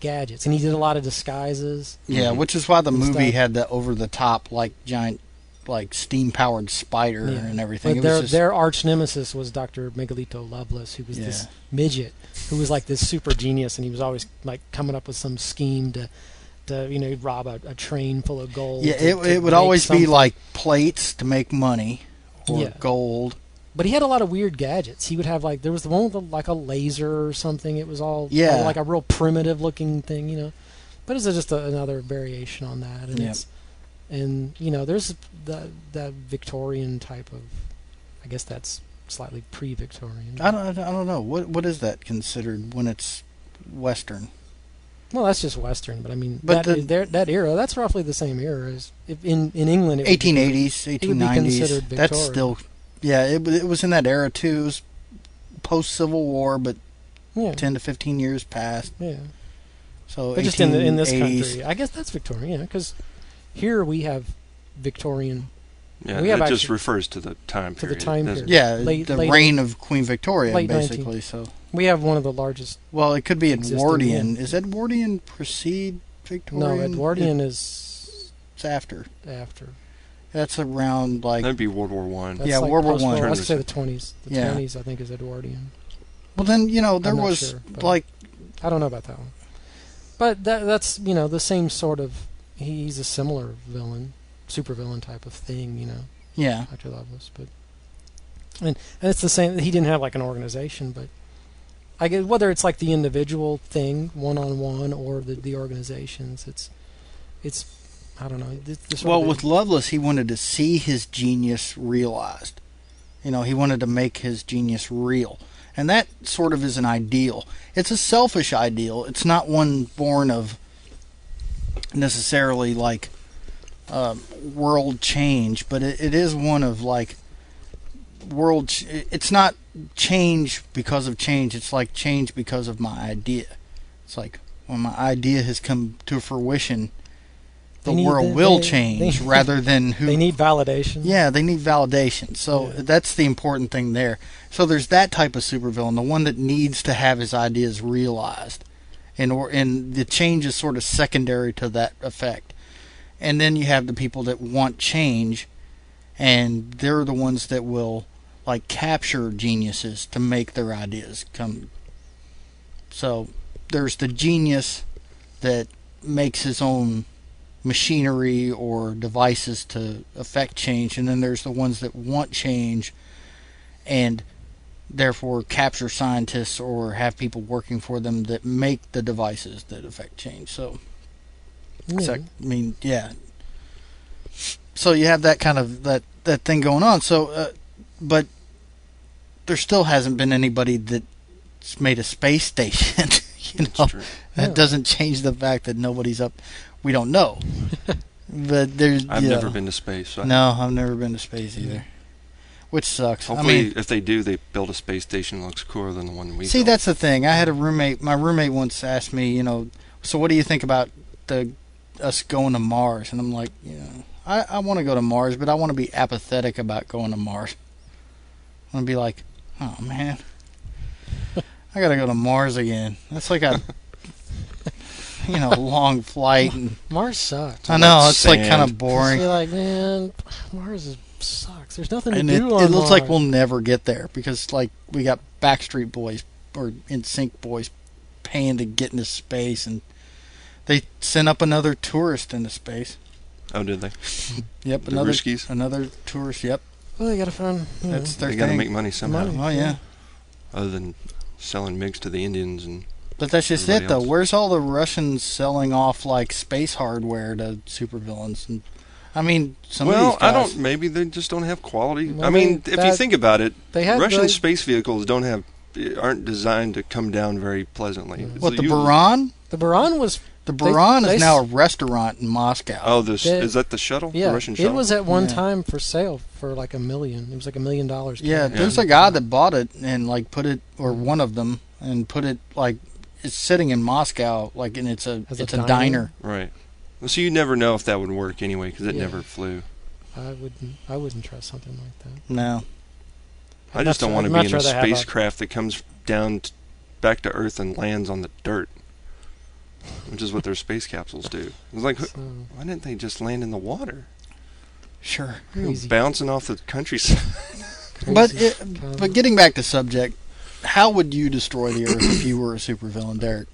gadgets, and he did a lot of disguises. Yeah, which is why the And movie stuff. had the over the top like giant like steam powered spider Yeah. and everything. But It was just, their arch nemesis was Dr. Miguelito Lovelace, who was this midget who was like this super genius, and he was always like coming up with some scheme to he'd rob a train full of gold. yeah, to it would make always be something. like plates to make money or Yeah. gold. But he had a lot of weird gadgets. He would have like there was the one with like a laser or something. It was all Yeah. like a real primitive looking thing, But it's just another variation on that, and Yep. there's that Victorian type of, I guess that's slightly pre-Victorian. I don't know what is that considered when it's Western. Well, that's just Western, but I mean But that era, that's roughly the same era as in England. It would be- 1880s, it would be 1890s. considered That's Victorian. still, yeah. It was in that era too. It was post Civil War, but Yeah, 10 to 15 years past. yeah. So But just in this 1880s. country, I guess that's Victorian, because here we have Victorian. Yeah, We have it just actually- refers to the time to the period. time doesn't period. it? Yeah, the late- reign of Queen Victoria, late basically. So, We have one of the largest. well, it could be Existing, Edwardian. Is Edwardian precede Victorian? No, Edwardian is It's after. after. That's around like. That'd be World War One. That's Yeah, like World War post-war. One. I was gonna say the 20s. The Yeah. 20s, I think, is Edwardian. Well, then there I'm not was sure, but- like I don't know about that one. But that's the same sort of. He's a similar villain, supervillain type of thing, yeah, Dr. Lovelace, but and it's the same. He didn't have like an organization, but I guess whether it's like the individual thing, one on one, or the organizations, it's I don't know. This sort well, of- with Lovelace, he wanted to see his genius realized. He wanted to make his genius real. And that sort of is an ideal. It's a selfish ideal. It's not one born of necessarily like world change, but it is one of like world. It's not change because of change. It's like change because of my idea. It's like when my idea has come to fruition, the world will change rather than who. They need validation. Yeah, they need validation. So that's the important thing there. So there's that type of supervillain, the one that needs to have his ideas realized, and the change is sort of secondary to that effect. And then you have the people that want change, and they're the ones that will like capture geniuses to make their ideas come. So there's the genius that makes his own machinery or devices to affect change, and then there's the ones that want change and therefore capture scientists or have people working for them that make the devices that affect change. So so you have that kind of that thing going on. So but there still hasn't been anybody that's made a space station. That doesn't change the fact that nobody's up. We don't know. But there's. I've never been to space. So no, I've never been to space either. Which sucks. Hopefully, if they do, they build a space station that looks cooler than the one we see, built. that's the thing. I had a roommate. My roommate once asked me, so what do you think about us going to Mars? And I'm like, I want to go to Mars, but I want to be apathetic about going to Mars. I want to be like, oh man, I got to go to Mars again. That's like a long flight, and Mars sucks. I know it's like kind of boring. You're like, man, Mars sucks. There's nothing to And do on it looks Mars. like we'll never get there because like we got Backstreet Boys or NSYNC boys paying to get into space, and they sent up another tourist into space. Oh, did they? Yep, The Ruskies? another tourist. Yep, Well, they gotta find. that's their They got to thing. make money somehow. Money. Oh yeah. Other than selling MiGs to the Indians and. But that's just Everybody it, though. else. Where's all the Russians selling off like space hardware to supervillains? And I mean, some of these guys. Maybe they just don't have quality. Well, I mean, if you think about it, they had Russian good- space vehicles aren't designed to come down very pleasantly. What, the Buran? The Buran was. The Buran they is now a restaurant in Moscow. Oh, is that the shuttle? Yeah, The Russian shuttle? it was at one Yeah. time for sale for like $1 million. It was like $1 million. Yeah, there's a guy that bought it and like put it, or one of them, and put it like it's sitting in Moscow, like, and it's a diner. Right. Well, so you never know if that would work anyway because it Yeah. never flew. I wouldn't trust something like that. No, I just don't want to I'd be in a much rather have a- spacecraft that comes down back to Earth and lands on the dirt, which is what their space capsules do. It's like, So, why didn't they just land in the water? sure. crazy. Bouncing off the countryside. Crazy. But getting back to subject, how would you destroy the Earth if you were a supervillain, Derek?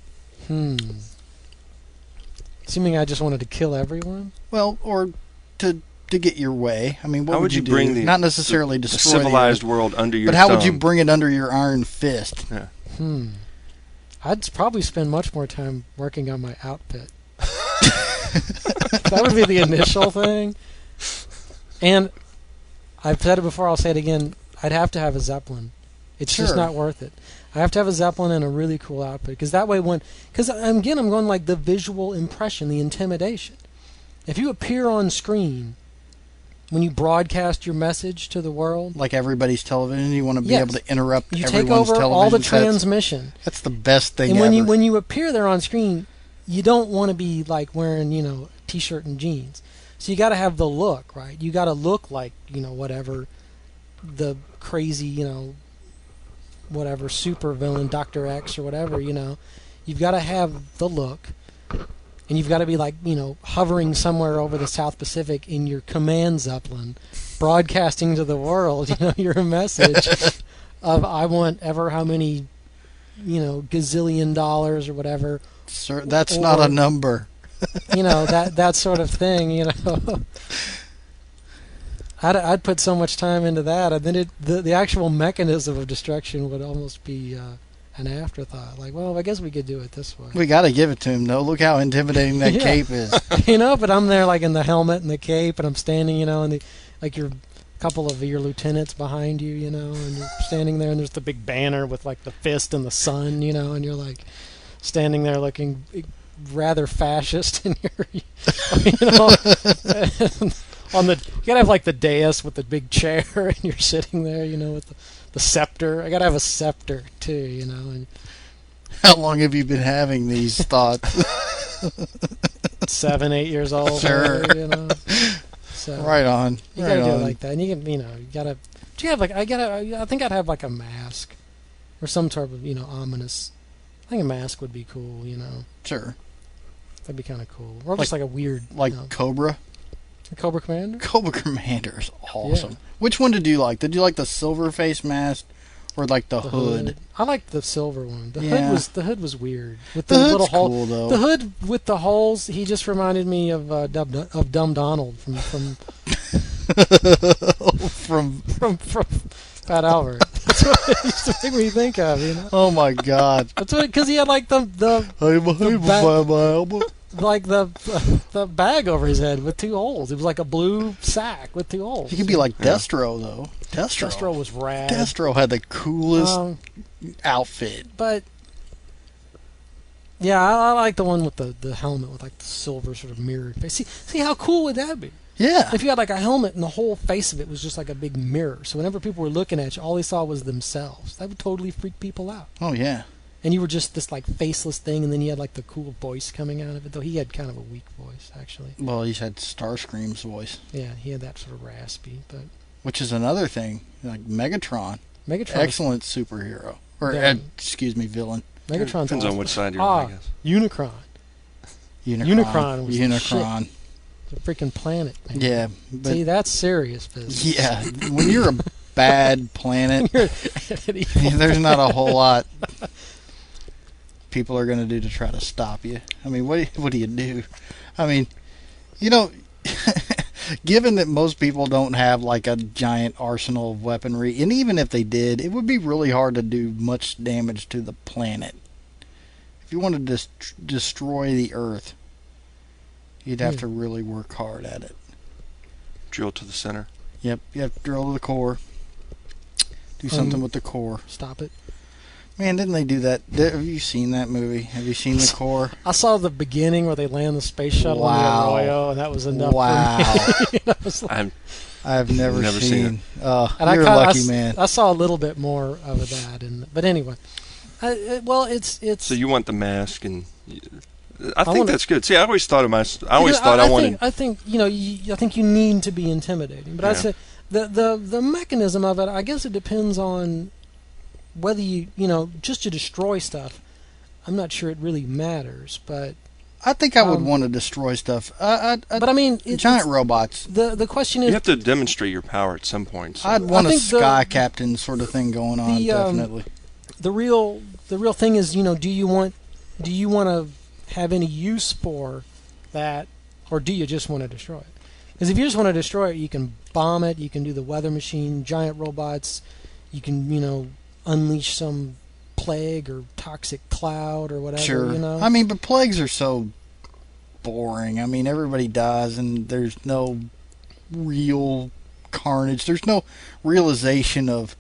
Assuming I just wanted to kill everyone. Well, or to get your way. I mean, what How would would you do? bring the Not necessarily the destroy the civilized Earth, world under your but how would you thumb? bring it under your iron fist? I'd probably spend much more time working on my outfit. That would be the initial thing. And I've said it before, I'll say it again. I'd have to have a Zeppelin. It's just Sure. not worth it. I have to have a Zeppelin and a really cool outfit. Because that way because I'm going like the visual impression, the intimidation. If you appear on screen, when you broadcast your message to the world, Like everybody's television, you want to be Yes. able to interrupt you everyone's take over television all the sets. transmission. That's the best thing And ever. when you appear there on screen, you don't want to be like wearing, a t-shirt and jeans. So you got to have the look, right? You got to look like, whatever the crazy, whatever super villain, Dr. X or whatever, You've got to have the look. And you've got to be like, hovering somewhere over the South Pacific in your command Zeppelin, broadcasting to the world, your message of I want ever how many, gazillion dollars or whatever. Sir, that's not a number. That sort of thing, I'd put so much time into that, and then the actual mechanism of destruction would almost be an afterthought. Like, well, I guess we could do it this way. We got to give it to him, though. Look how intimidating that Yeah. cape is. But I'm there like in the helmet and the cape, and I'm standing, and your couple of your lieutenants behind you, and you're standing there, and there's the big banner with like the fist and the sun, and you're like standing there looking rather fascist, and you're, on the. You gotta have like the dais with the big chair, and you're sitting there, with the scepter. I gotta have a scepter too, And How long have you been having these thoughts? 7, 8 years old. Sure. So Right on. you Right gotta do it on. like that, and you can, you gotta. Do you have like? I think I'd have like a mask, or some sort of ominous. I think a mask would be cool. Sure. That'd be kind of cool, or just like a weird, Cobra. The Cobra Commander. Cobra Commander is awesome. Yeah. Which one did you like? Did you like the silver face mask or like the hood? I liked the silver one. The Yeah. hood was weird with The the hood's little hole. cool, though. The hood with the holes. He just reminded me of Dumb Donald from From Fat Albert. That's what it used to make me think of. oh my god. That's what, because he had like the bag over his head with 2 holes. It was like a blue sack with 2 holes. He could be like Destro though. Destro was rad. Destro had the coolest outfit. But yeah, I like the one with the helmet with like the silver sort of mirrored face. See how cool would that be? Yeah. If you had like a helmet and the whole face of it was just like a big mirror, so whenever people were looking at you, all they saw was themselves. That would totally freak people out. Oh yeah. And you were just this like faceless thing, and then you had like the cool voice coming out of it. Though he had kind of a weak voice, actually. Well, he's had Starscream's voice. Yeah, he had that sort of raspy, but. Which is another thing, like Megatron. excellent Excellent superhero. Or, excuse me, villain. Megatron's Depends awesome. on which side you're on, I guess. Unicron. Unicron was the shit. The freaking planet, man. Yeah. But See, that's serious business. yeah, when you're a bad planet, there's not a whole lot people are going to do to try to stop you. I mean, what do you do? I mean, given that most people don't have like a giant arsenal of weaponry, and even if they did, it would be really hard to do much damage to the planet. If you wanted to destroy the Earth, you'd have to really work hard at it. Drill to the center. Yep, you have to drill to the core. Do something with the core. Stop it. Man, didn't they do that? Have you seen that movie? Have you seen the core? I saw the beginning where they land the space shuttle on the Arroyo, and that was enough for me. I've never seen it. And you're a lucky man. I saw a little bit more of that, but anyway. It's. So you want the mask, and I think that's good. See, I always thought of I wanted. I think you need to be intimidating, but I'd say the mechanism of it. I guess it depends on whether you just to destroy stuff. I'm not sure it really matters, but I think I would want to destroy stuff. But I mean, giant robots. The question is, you have to demonstrate your power at some point. So. I'd want a sky captain sort of thing going on. Definitely. The real thing is, do you want to have any use for that, or do you just want to destroy it? Because if you just want to destroy it, you can bomb it. You can do the weather machine, giant robots. You can unleash some plague or toxic cloud or whatever. Sure. I mean, but plagues are so boring. I mean, everybody dies, and there's no real carnage. There's no realization of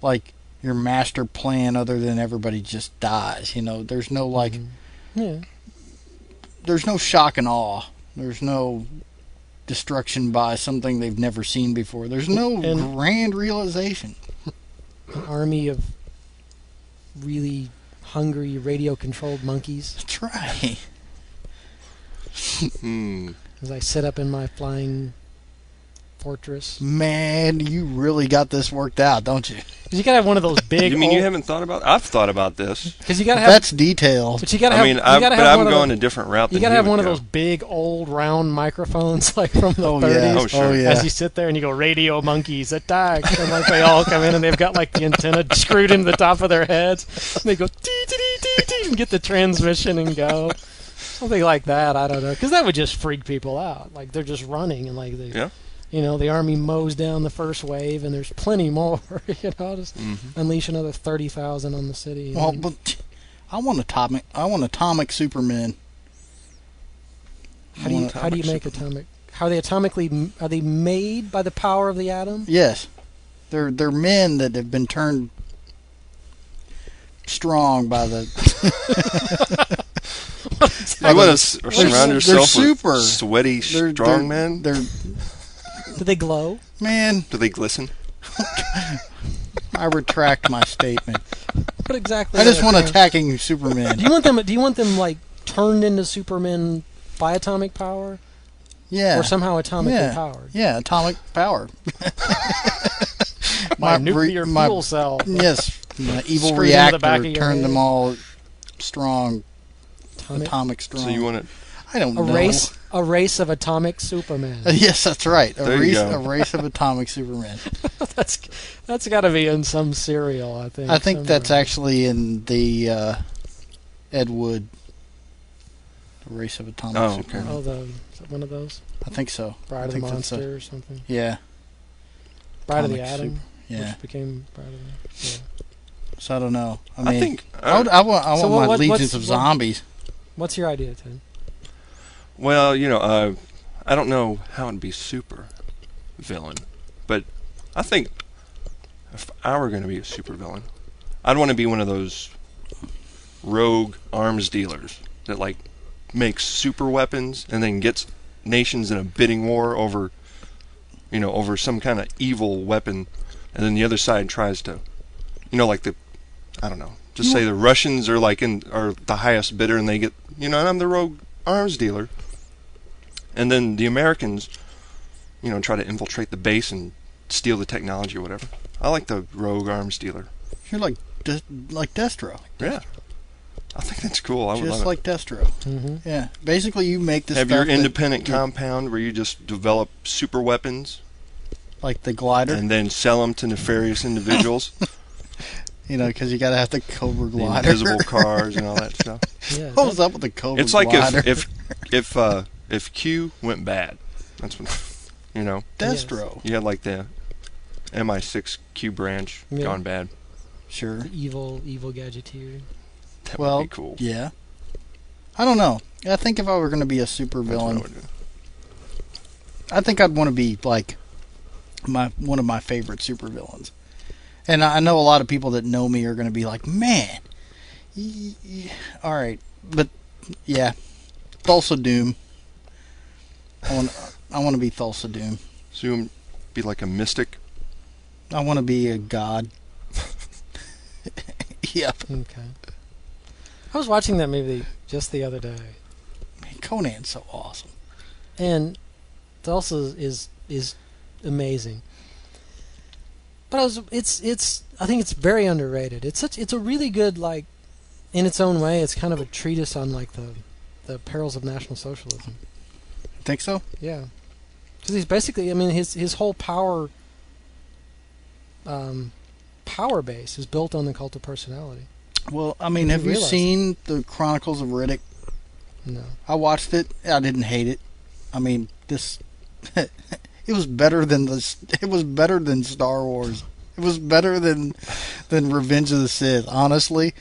like your master plan other than everybody just dies. There's no like. Yeah. There's no shock and awe. There's no destruction by something they've never seen before. There's no grand realization. An army of really hungry radio-controlled monkeys. That's right. As I sit up in my flying fortress. Man, you really got this worked out, don't you? You gotta have one of those big. You mean you haven't thought about? I've thought about this. Because you gotta have. That's detailed. But you gotta have. I'm going a different route. You gotta have one of those big old round microphones like from the 30s. Yeah. Oh, sure. As you sit there and you go, radio monkeys attack, and like they all come in and they've got like the antenna screwed into the top of their heads. And they go tee tee tee tee and get the transmission and go. Something like that. I don't know. Because that would just freak people out. Like they're just running and like they. Yeah. The army mows down the first wave, and there's plenty more. Just unleash another 30,000 on the city. Well, but I want atomic Supermen. How do you make atomic? How are they atomically? Are they made by the power of the atom? Yes, they're men that have been turned strong by the. You want to surround yourself with sweaty, strong men? Do they glow? Man, Do they glisten? I retract my statement. What exactly? I just are want they? attacking Superman. Do you want them? Do you want them like turned into Supermen by atomic power, Yeah. or somehow atomically yeah. powered? Yeah, atomic power. My nuclear fuel cell. Yes, my evil Screwed into the back reactor of your turned head. them all strong, Atomic. atomic strong. So you want to... I don't A know. race of atomic Supermen. Yes, that's right. There you go. A race of atomic Superman. That's got to be in some serial, I think. I think that's somewhere. actually in the Ed Wood. A race of atomic Oh, okay. Superman. Is that one of those? I think so. Bride I of the think that's Monster or something. Yeah. Bride of the Atomic Atom, Yeah. which became Bride of the... Yeah. So I don't know. I mean, I think... I want So my what- legions what's- of what- zombies. What's your idea, Ted? Well, you know, I don't know how it'd be super villain, but I think if I were going to be a super villain, I'd want to be one of those rogue arms dealers that like makes super weapons and then gets nations in a bidding war over, you know, over some kind of evil weapon, and then the other side tries to, you know, like I don't know, just say the Russians are are the highest bidder and they get, you know, and I'm the rogue arms dealer. And then the Americans, you know, try to infiltrate the base and steal the technology or whatever. I like the rogue arms dealer. You're like Destro. Yeah. I think that's cool. I would Just love like Destro. Mm-hmm. Yeah. Basically, you make this it. Have stuff your that- independent compound where you just develop super weapons like the glider. and then sell them to nefarious individuals. You know, because you got to have the Cobra The glider. invisible cars and all that stuff. Yeah, What was up with the Cobra It's like glider? if Q went bad. That's what, you know. Destro. You had like the MI6 Q branch Yeah. gone bad. Sure. the evil gadgeteer. That Well, would be cool. yeah. I don't know. I think if I were going to be a super That's what I villain, would do. I think I'd want to be like one of my favorite super villains. And I know a lot of people that know me are going to be like, man, all right, but yeah, Thulsa Doom. I want to be Thulsa Doom. So you would be like a mystic? I want to be a god. Yep. Okay. I was watching that movie just the other day, Man, Conan's so awesome. and Tulsa is amazing. But I think it's very underrated. It's a really good, like, in its own way. It's kind of a treatise on like the perils of National Socialism. Think so? Yeah, because he's basically, I mean, his whole power base is built on the cult of personality. Well, I mean, Did have you you realize seen the Chronicles of Riddick? No, I watched it. I didn't hate it. I mean, this it was better than this. It was better than Star Wars. It was better than Revenge of the Sith. Honestly,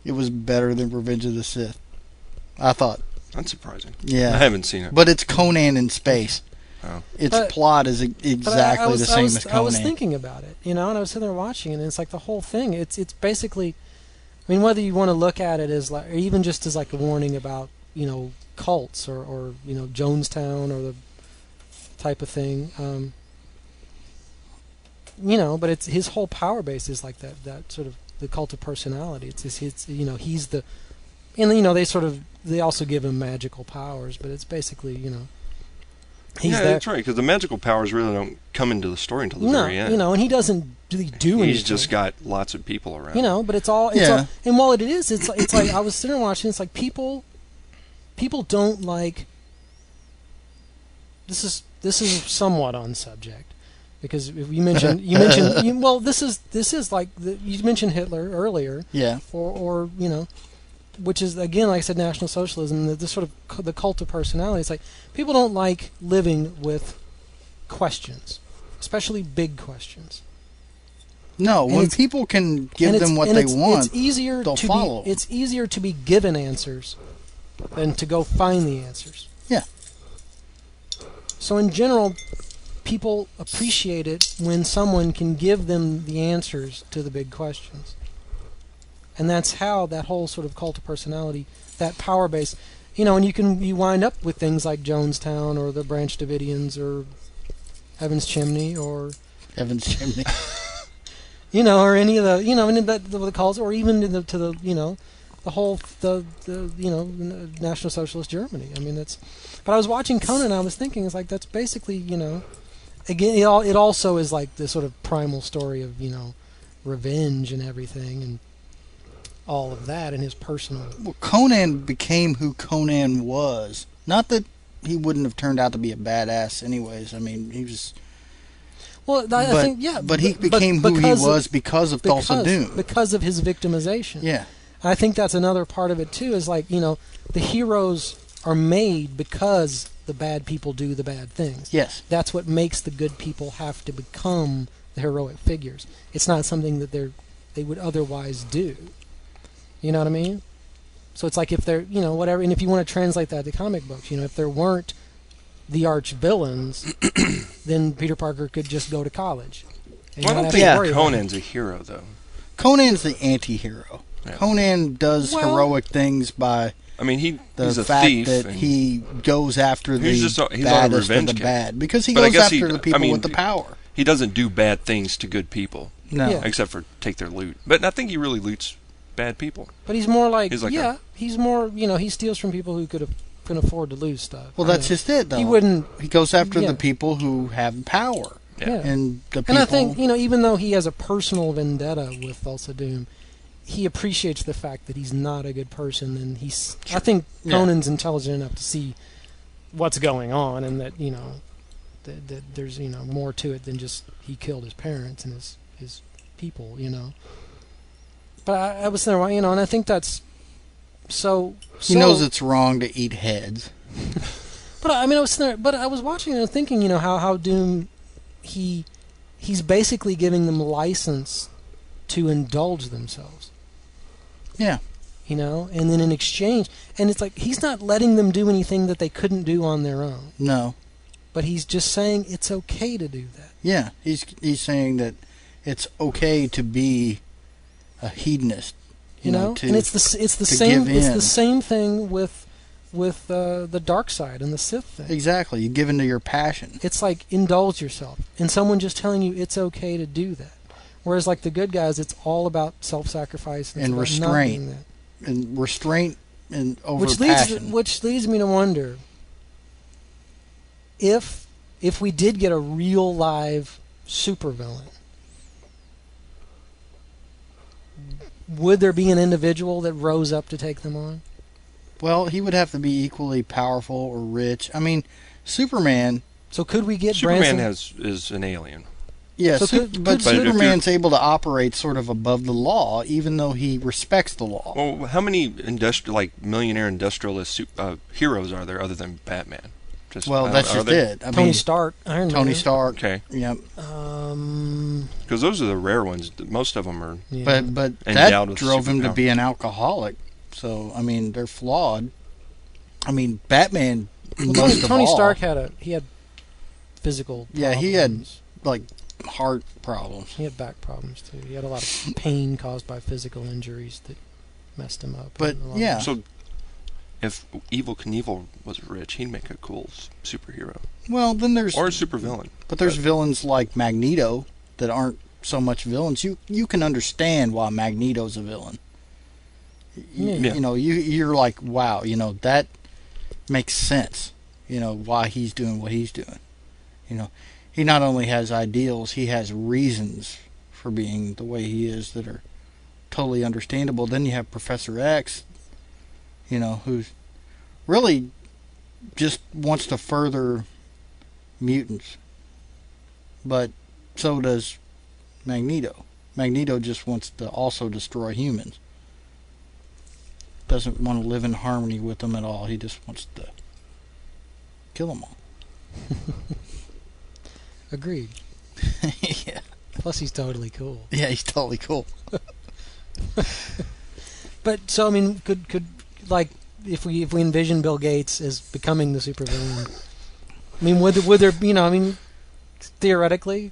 it was better than Revenge of the Sith. I thought. That's surprising. Yeah, I haven't seen it. but it's Conan in space. Oh. Its But- plot is exactly the same as Conan. I was thinking about it, and I was sitting there watching it, and it's like the whole thing. It's basically, I mean, whether you want to look at it as like, or even just as like a warning about, cults or Jonestown or the type of thing, but it's his whole power base is like that sort of the cult of personality. It's he's the, and they also give him magical powers, but it's basically he's Yeah, that. that's right, because the magical powers really don't come into the story until the No, very end. and he doesn't really do anything. He's just got lots of people around. But it's all, Yeah. and while it is, it's like I was sitting there watching. It's like people don't like. This is somewhat on subject, because if you mentioned this is like you mentioned Hitler earlier, Yeah. or which is again, like I said, National Socialism, the sort of the cult of personality. It's like people don't like living with questions, especially big questions. No, And when it's- people can give And them what and they want, It's easier they'll to follow. be. It's easier to be given answers than to go find the answers. Yeah. So in general, people appreciate it when someone can give them the answers to the big questions. And that's how that whole sort of cult of personality, that power base, and you wind up with things like Jonestown or the Branch Davidians or Heaven's Chimney or Heaven's Chimney. or any of the, any of the calls, or even to the the whole the National Socialist Germany. I mean, that's. But I was watching Conan, and I was thinking, it's like that's basically, again, it also is like this sort of primal story of revenge and everything, and all of that, and his personal. Well, Conan became who Conan was. Not that he wouldn't have turned out to be a badass, anyways. I mean, he was. Well, I think, yeah. But he became who he was because of Thulsa Doom. Because of his victimization. Yeah. I think that's another part of it, too, is like, the heroes are made because the bad people do the bad things. Yes. That's what makes the good people have to become the heroic figures. It's not something that they would otherwise do. You know what I mean? So it's like if they're, whatever, and if you want to translate that to comic books, if there weren't the arch villains, then Peter Parker could just go to college. Well, I don't think Conan's a hero, though. Conan's the anti-hero. Yeah. Conan does heroic things by he's a fact thief that he goes after he's baddest of the bad. Because he goes after the people with the power. He doesn't do bad things to good people. No. Yeah. Except for take their loot. But I think he really loots bad people. But he's more like he's more, he steals from people who can afford to lose stuff. Well, that's just it, though. He goes after the people who have power. Yeah. And the people. And I think, even though he has a personal vendetta with Thulsa Doom, he appreciates the fact that he's not a good person, and I think Conan's intelligent enough to see what's going on, and that that there's more to it than just he killed his parents and his people, But I was there, and I think that's so. He knows it's wrong to eat heads. But I was there, but I was watching and thinking, how Doom, he's basically giving them license to indulge themselves. Yeah. And then in exchange, and it's like he's not letting them do anything that they couldn't do on their own. No. But he's just saying it's okay to do that. Yeah, he's saying that it's okay to be a hedonist. And it's the same thing with the dark side and the Sith thing. Exactly, you give into your passion. It's like indulge yourself, and someone just telling you it's okay to do that. Whereas, like the good guys, it's all about self-sacrifice and restraint, and over passion. Which leads me to wonder if we did get a real live supervillain, would there be an individual that rose up to take them on? Well, he would have to be equally powerful or rich. I mean, Superman. So could we get Superman is an alien? Yes, but Superman's able to operate sort of above the law, even though he respects the law. Well, how many millionaire industrialist heroes are there other than Batman? That's just it. Tony Stark, Iron Man. Tony Stark. Okay. Yep. Because those are the rare ones. Most of them are. Yeah. But that drove him to be an alcoholic. So they're flawed. Batman. Tony Stark had physical. Problems. Yeah, he had heart problems. He had back problems too. He had a lot of pain caused by physical injuries that messed him up. But yeah. So if Evel Knievel was rich, he'd make a cool superhero. Well, then there's or a supervillain. But there's villains like Magneto that aren't so much villains. You can understand why Magneto's a villain. You're like, wow, that makes sense. Why he's doing what he's doing. He not only has ideals, he has reasons for being the way he is that are totally understandable. Then you have Professor X, who's really just wants to further mutants. But so does Magneto. Magneto just wants to also destroy humans. Doesn't want to live in harmony with them at all. He just wants to kill them all. Agreed. Yeah. Plus, he's totally cool. Yeah, he's totally cool. But so could if we envision Bill Gates as becoming the supervillain, would there theoretically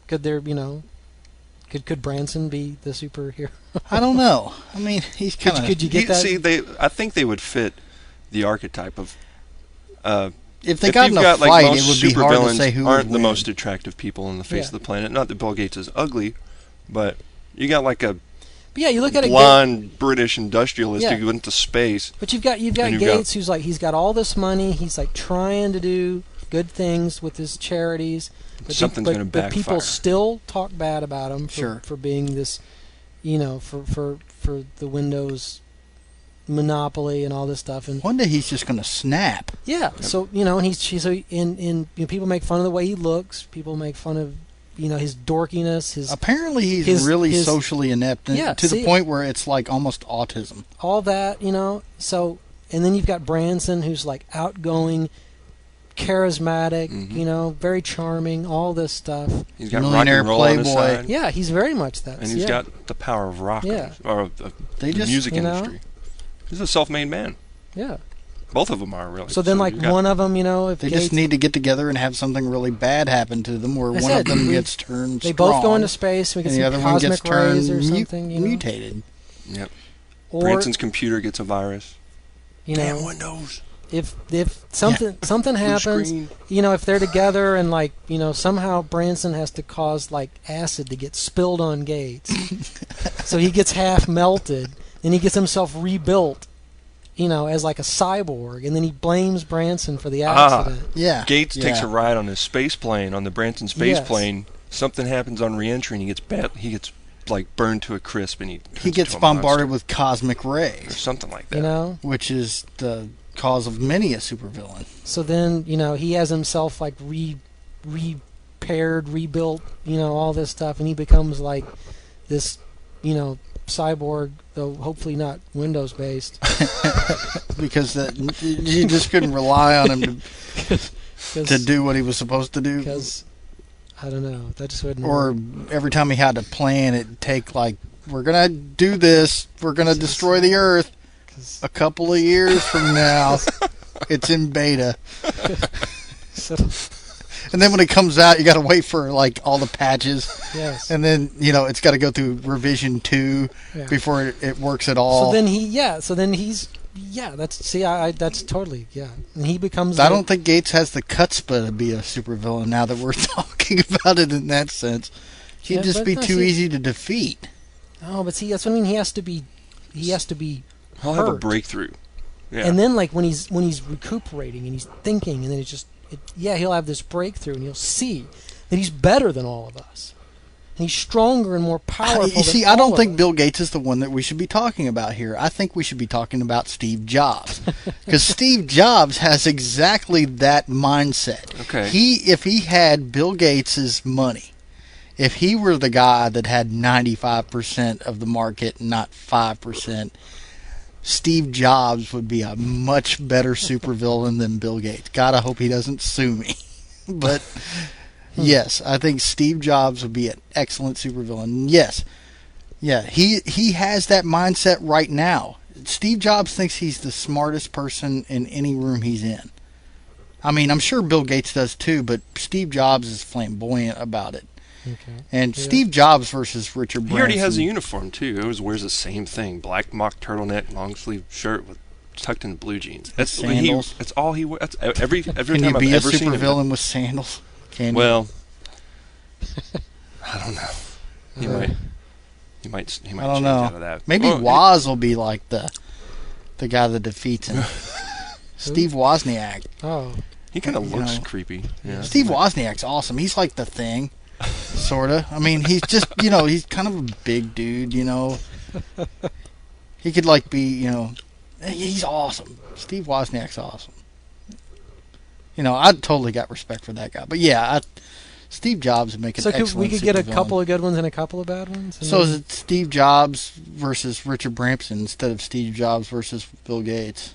could there could Branson be the superhero? I don't know. He's kind of. Could you get that? See, I think they would fit the archetype of if they got in a fight, it would be hard to say who would aren't the win. most attractive people on the face of the planet. Not that Bill Gates is ugly, but you got like a But yeah, you look at it. blonde British industrialist Yeah. who went to space. But you've got Gates, who's like, he's got all this money. He's like trying to do good things with his charities. But Something's going to But people backfire. still talk bad about him Sure. for being this, for the Windows monopoly and all this stuff. And One day he's just going to snap. yeah, so and people make fun of the way he looks. People make fun of his dorkiness, his Apparently, he's his- really his- socially inept, and Yeah, to see- the point where it's like almost autism. all that, So, and then you've got Branson, who's like outgoing, charismatic, very charming, all this stuff. He's got Millionaire rock and roll on his playboy. side. Yeah, he's very much that. And he's got the power of rock Yeah. or of the They just, music you know? industry. He's a self-made man. Yeah. Both of them are really. So then, like, you got- one of them, if They Gates, just need to get together and have something really bad happen to them, where I one said, of them we- gets turned they strong, both go into space. We get and some the other one gets cosmic rays turned or something. mutated. Yep. Or Branson's computer gets a virus. Damn Windows. if something happens, screen. if they're together and like somehow Branson has to cause like acid to get spilled on Gates, so he gets half melted, and he gets himself rebuilt, as like a cyborg, and then he blames Branson for the accident. Yeah, Gates yeah. takes a ride on his space plane, on the Branson space Yes. plane. Something happens on reentry, and he gets like burned to a crisp, and he He gets into a bombarded monster. with cosmic or rays, something like that. which is the cause of many a supervillain. So then he has himself like repaired, rebuilt, all this stuff, and he becomes like this, cyborg, though hopefully not Windows based. Because you just couldn't rely on him to do what he was supposed to do. Because I don't know, that just wouldn't Or work. every time he had to plan, it'd take like, we're gonna do this, we're gonna destroy the Earth. A couple of years from now, it's in beta. So, And then when it comes out, you got to wait for like all the patches, yes. and then it's got to go through revision 2 Yeah. before it works at all. So then he's that's totally and he becomes. I don't think Gates has the chutzpah to be a supervillain. Now that we're talking about it in that sense, he'd Yeah, just but be no, too see- easy to defeat. Oh, but see, that's what I mean. He has to be. He'll have a hurt. breakthrough. Yeah. And then, like when he's recuperating and he's thinking, and then he'll have this breakthrough, and he'll see that he's better than all of us, and he's stronger and more powerful. You see, than I all don't of think us. Bill Gates is the one that we should be talking about here. I think we should be talking about Steve Jobs, because Steve Jobs has exactly that mindset. Okay. If he had Bill Gates's money, if he were the guy that had 95% of the market, not 5%. Steve Jobs would be a much better supervillain than Bill Gates. God, I hope he doesn't sue me. But yes, I think Steve Jobs would be an excellent supervillain. Yes. Yeah, he has that mindset right now. Steve Jobs thinks he's the smartest person in any room he's in. I mean, I'm sure Bill Gates does too, but Steve Jobs is flamboyant about it. Okay. And Yeah. Steve Jobs versus Richard Branson. He already has a uniform too. He always wears the same thing: black mock turtleneck, long sleeve shirt with tucked in blue jeans. That's Sandals. That's all he wears. That's every Can time you I've be a ever seen him. supervillain with sandals? Can you? Well, I don't know. He might. He might I don't change know. out of that. Maybe Well, Woz will be like the guy that defeats him. Steve Wozniak. Oh, He kind of you looks know. creepy. Yeah. Steve Wozniak's awesome. He's like the Thing, sorta. I mean, he's just he's kind of a big dude. He could like be he's awesome. Steve Wozniak's awesome. I totally got respect for that guy. But yeah, Steve Jobs would make an so excellent we could get a supervillain. couple of good ones and a couple of bad ones. So is it Steve Jobs versus Richard Branson instead of Steve Jobs versus Bill Gates?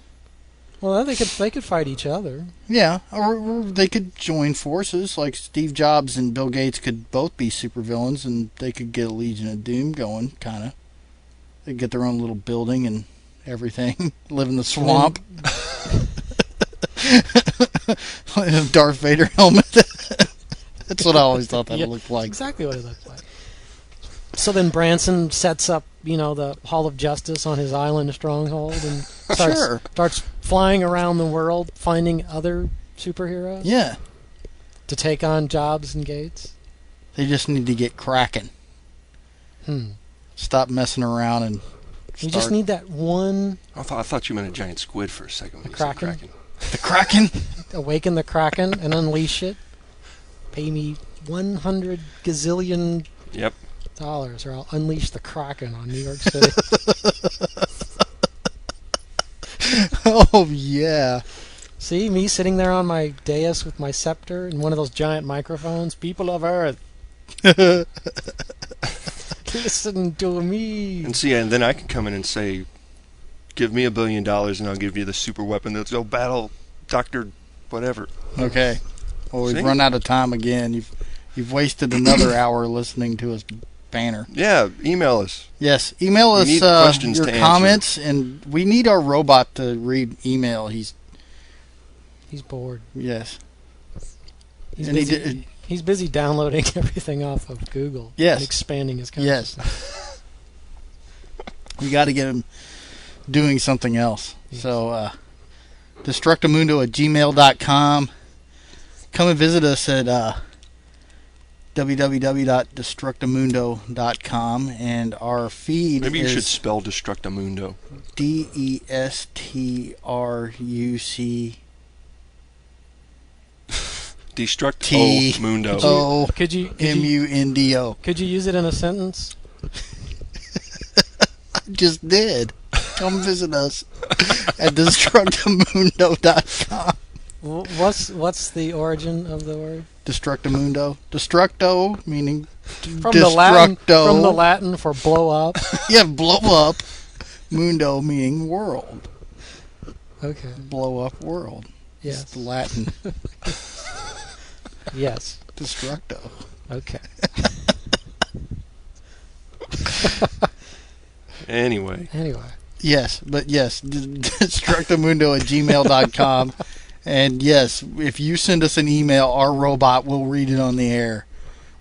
Well, they could fight each other. Yeah, or they could join forces. Like Steve Jobs and Bill Gates could both be supervillains, and they could get a Legion of Doom going, kind of. They'd get their own little building and everything, live in the swamp. A Darth Vader helmet. That's what I always thought that Yeah, looked like. Exactly what it looked like. So then Branson sets up, the Hall of Justice on his island stronghold and starts flying around the world, finding other superheroes? Yeah. To take on Jobs and Gates? They just need to get cracking. Stop messing around and You just need that one... I thought you meant a giant squid for a second when you said Kraken? Kraken. The Kraken? Awaken the Kraken and unleash it. Pay me 100 gazillion Yep. dollars, or I'll unleash the Kraken on New York City. Oh, yeah. See, me sitting there on my dais with my scepter and one of those giant microphones. People of Earth, listen to me. And see, and then I can come in and say, give me $1 billion and I'll give you the super weapon that's go battle Dr. whatever. Okay. Well, we've See? run out of time again. You've wasted another hour listening to us banner. Yeah, email us. Yes, email We us need questions your to answer. comments, and we need our robot to read email. He's bored. yes. He's And he busy, did- he's busy downloading everything off of Google. Yes. And expanding his Yes. consciousness. We got to get him doing something else. Yes. So, destructomundo@gmail.com. Come and visit us at www.destructomundo.com, and our feed Maybe you is should spell Destructomundo. DESTRUC Destruct T Mundo. O Could you MUNDO. could you use it in a sentence? Just did. Come visit us at destructomundo.com. What's the origin of the word? Destructomundo. Destructo meaning From the Latin for blow up. Yeah, blow up. Mundo meaning world. Okay. Blow up world. Yes. It's the Latin. Yes. Destructo. Okay. Anyway. Yes, but yes, destructomundo@gmail.com. And yes, if you send us an email, our robot will read it on the air.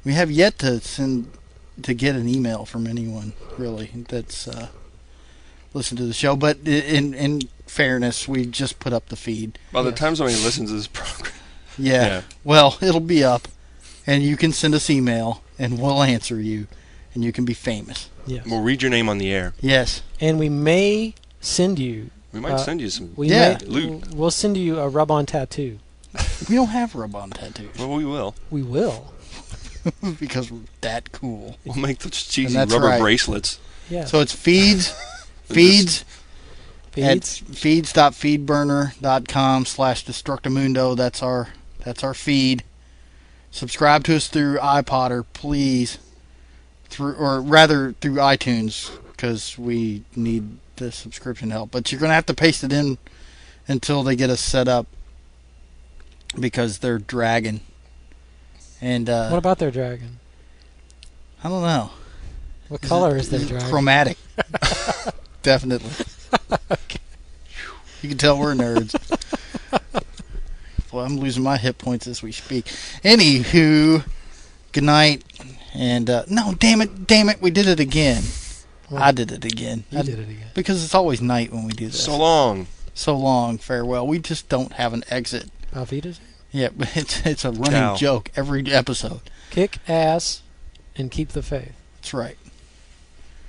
We have yet to get an email from anyone, really, that's listened to the show. But in fairness, we just put up the feed. By the time somebody listens to this program. Yeah. Well, it'll be up, and you can send us email, and we'll answer you, and you can be famous. Yes. We'll read your name on the air. Yes. And we may send you. We might send you some Loot. We'll send you a rub-on tattoo. We don't have rub-on tattoos. Well, we will. We will. Because we're that cool. We'll make those cheesy that's rubber right. bracelets. Yeah. So it's feeds at feeds.feedburner.com/destructomundo. That's our feed. Subscribe to us through iPodder, please. Through iTunes, because we need the subscription help. But you're going to have to paste it in until they get us set up, because they're dragging. And what about their dragon? I don't know. What color is their dragon? Chromatic. Definitely. Okay. You can tell we're nerds. Well, I'm losing my hit points as we speak. Anywho, good night. And no, damn it, we did it again. What? I did it again. I did it again. Because it's always night when we do this. So long. So long, farewell. We just don't have an exit. Auf Wiedersehen. Yeah, but it's a running Ciao. joke every episode. Kick ass and keep the faith. That's right.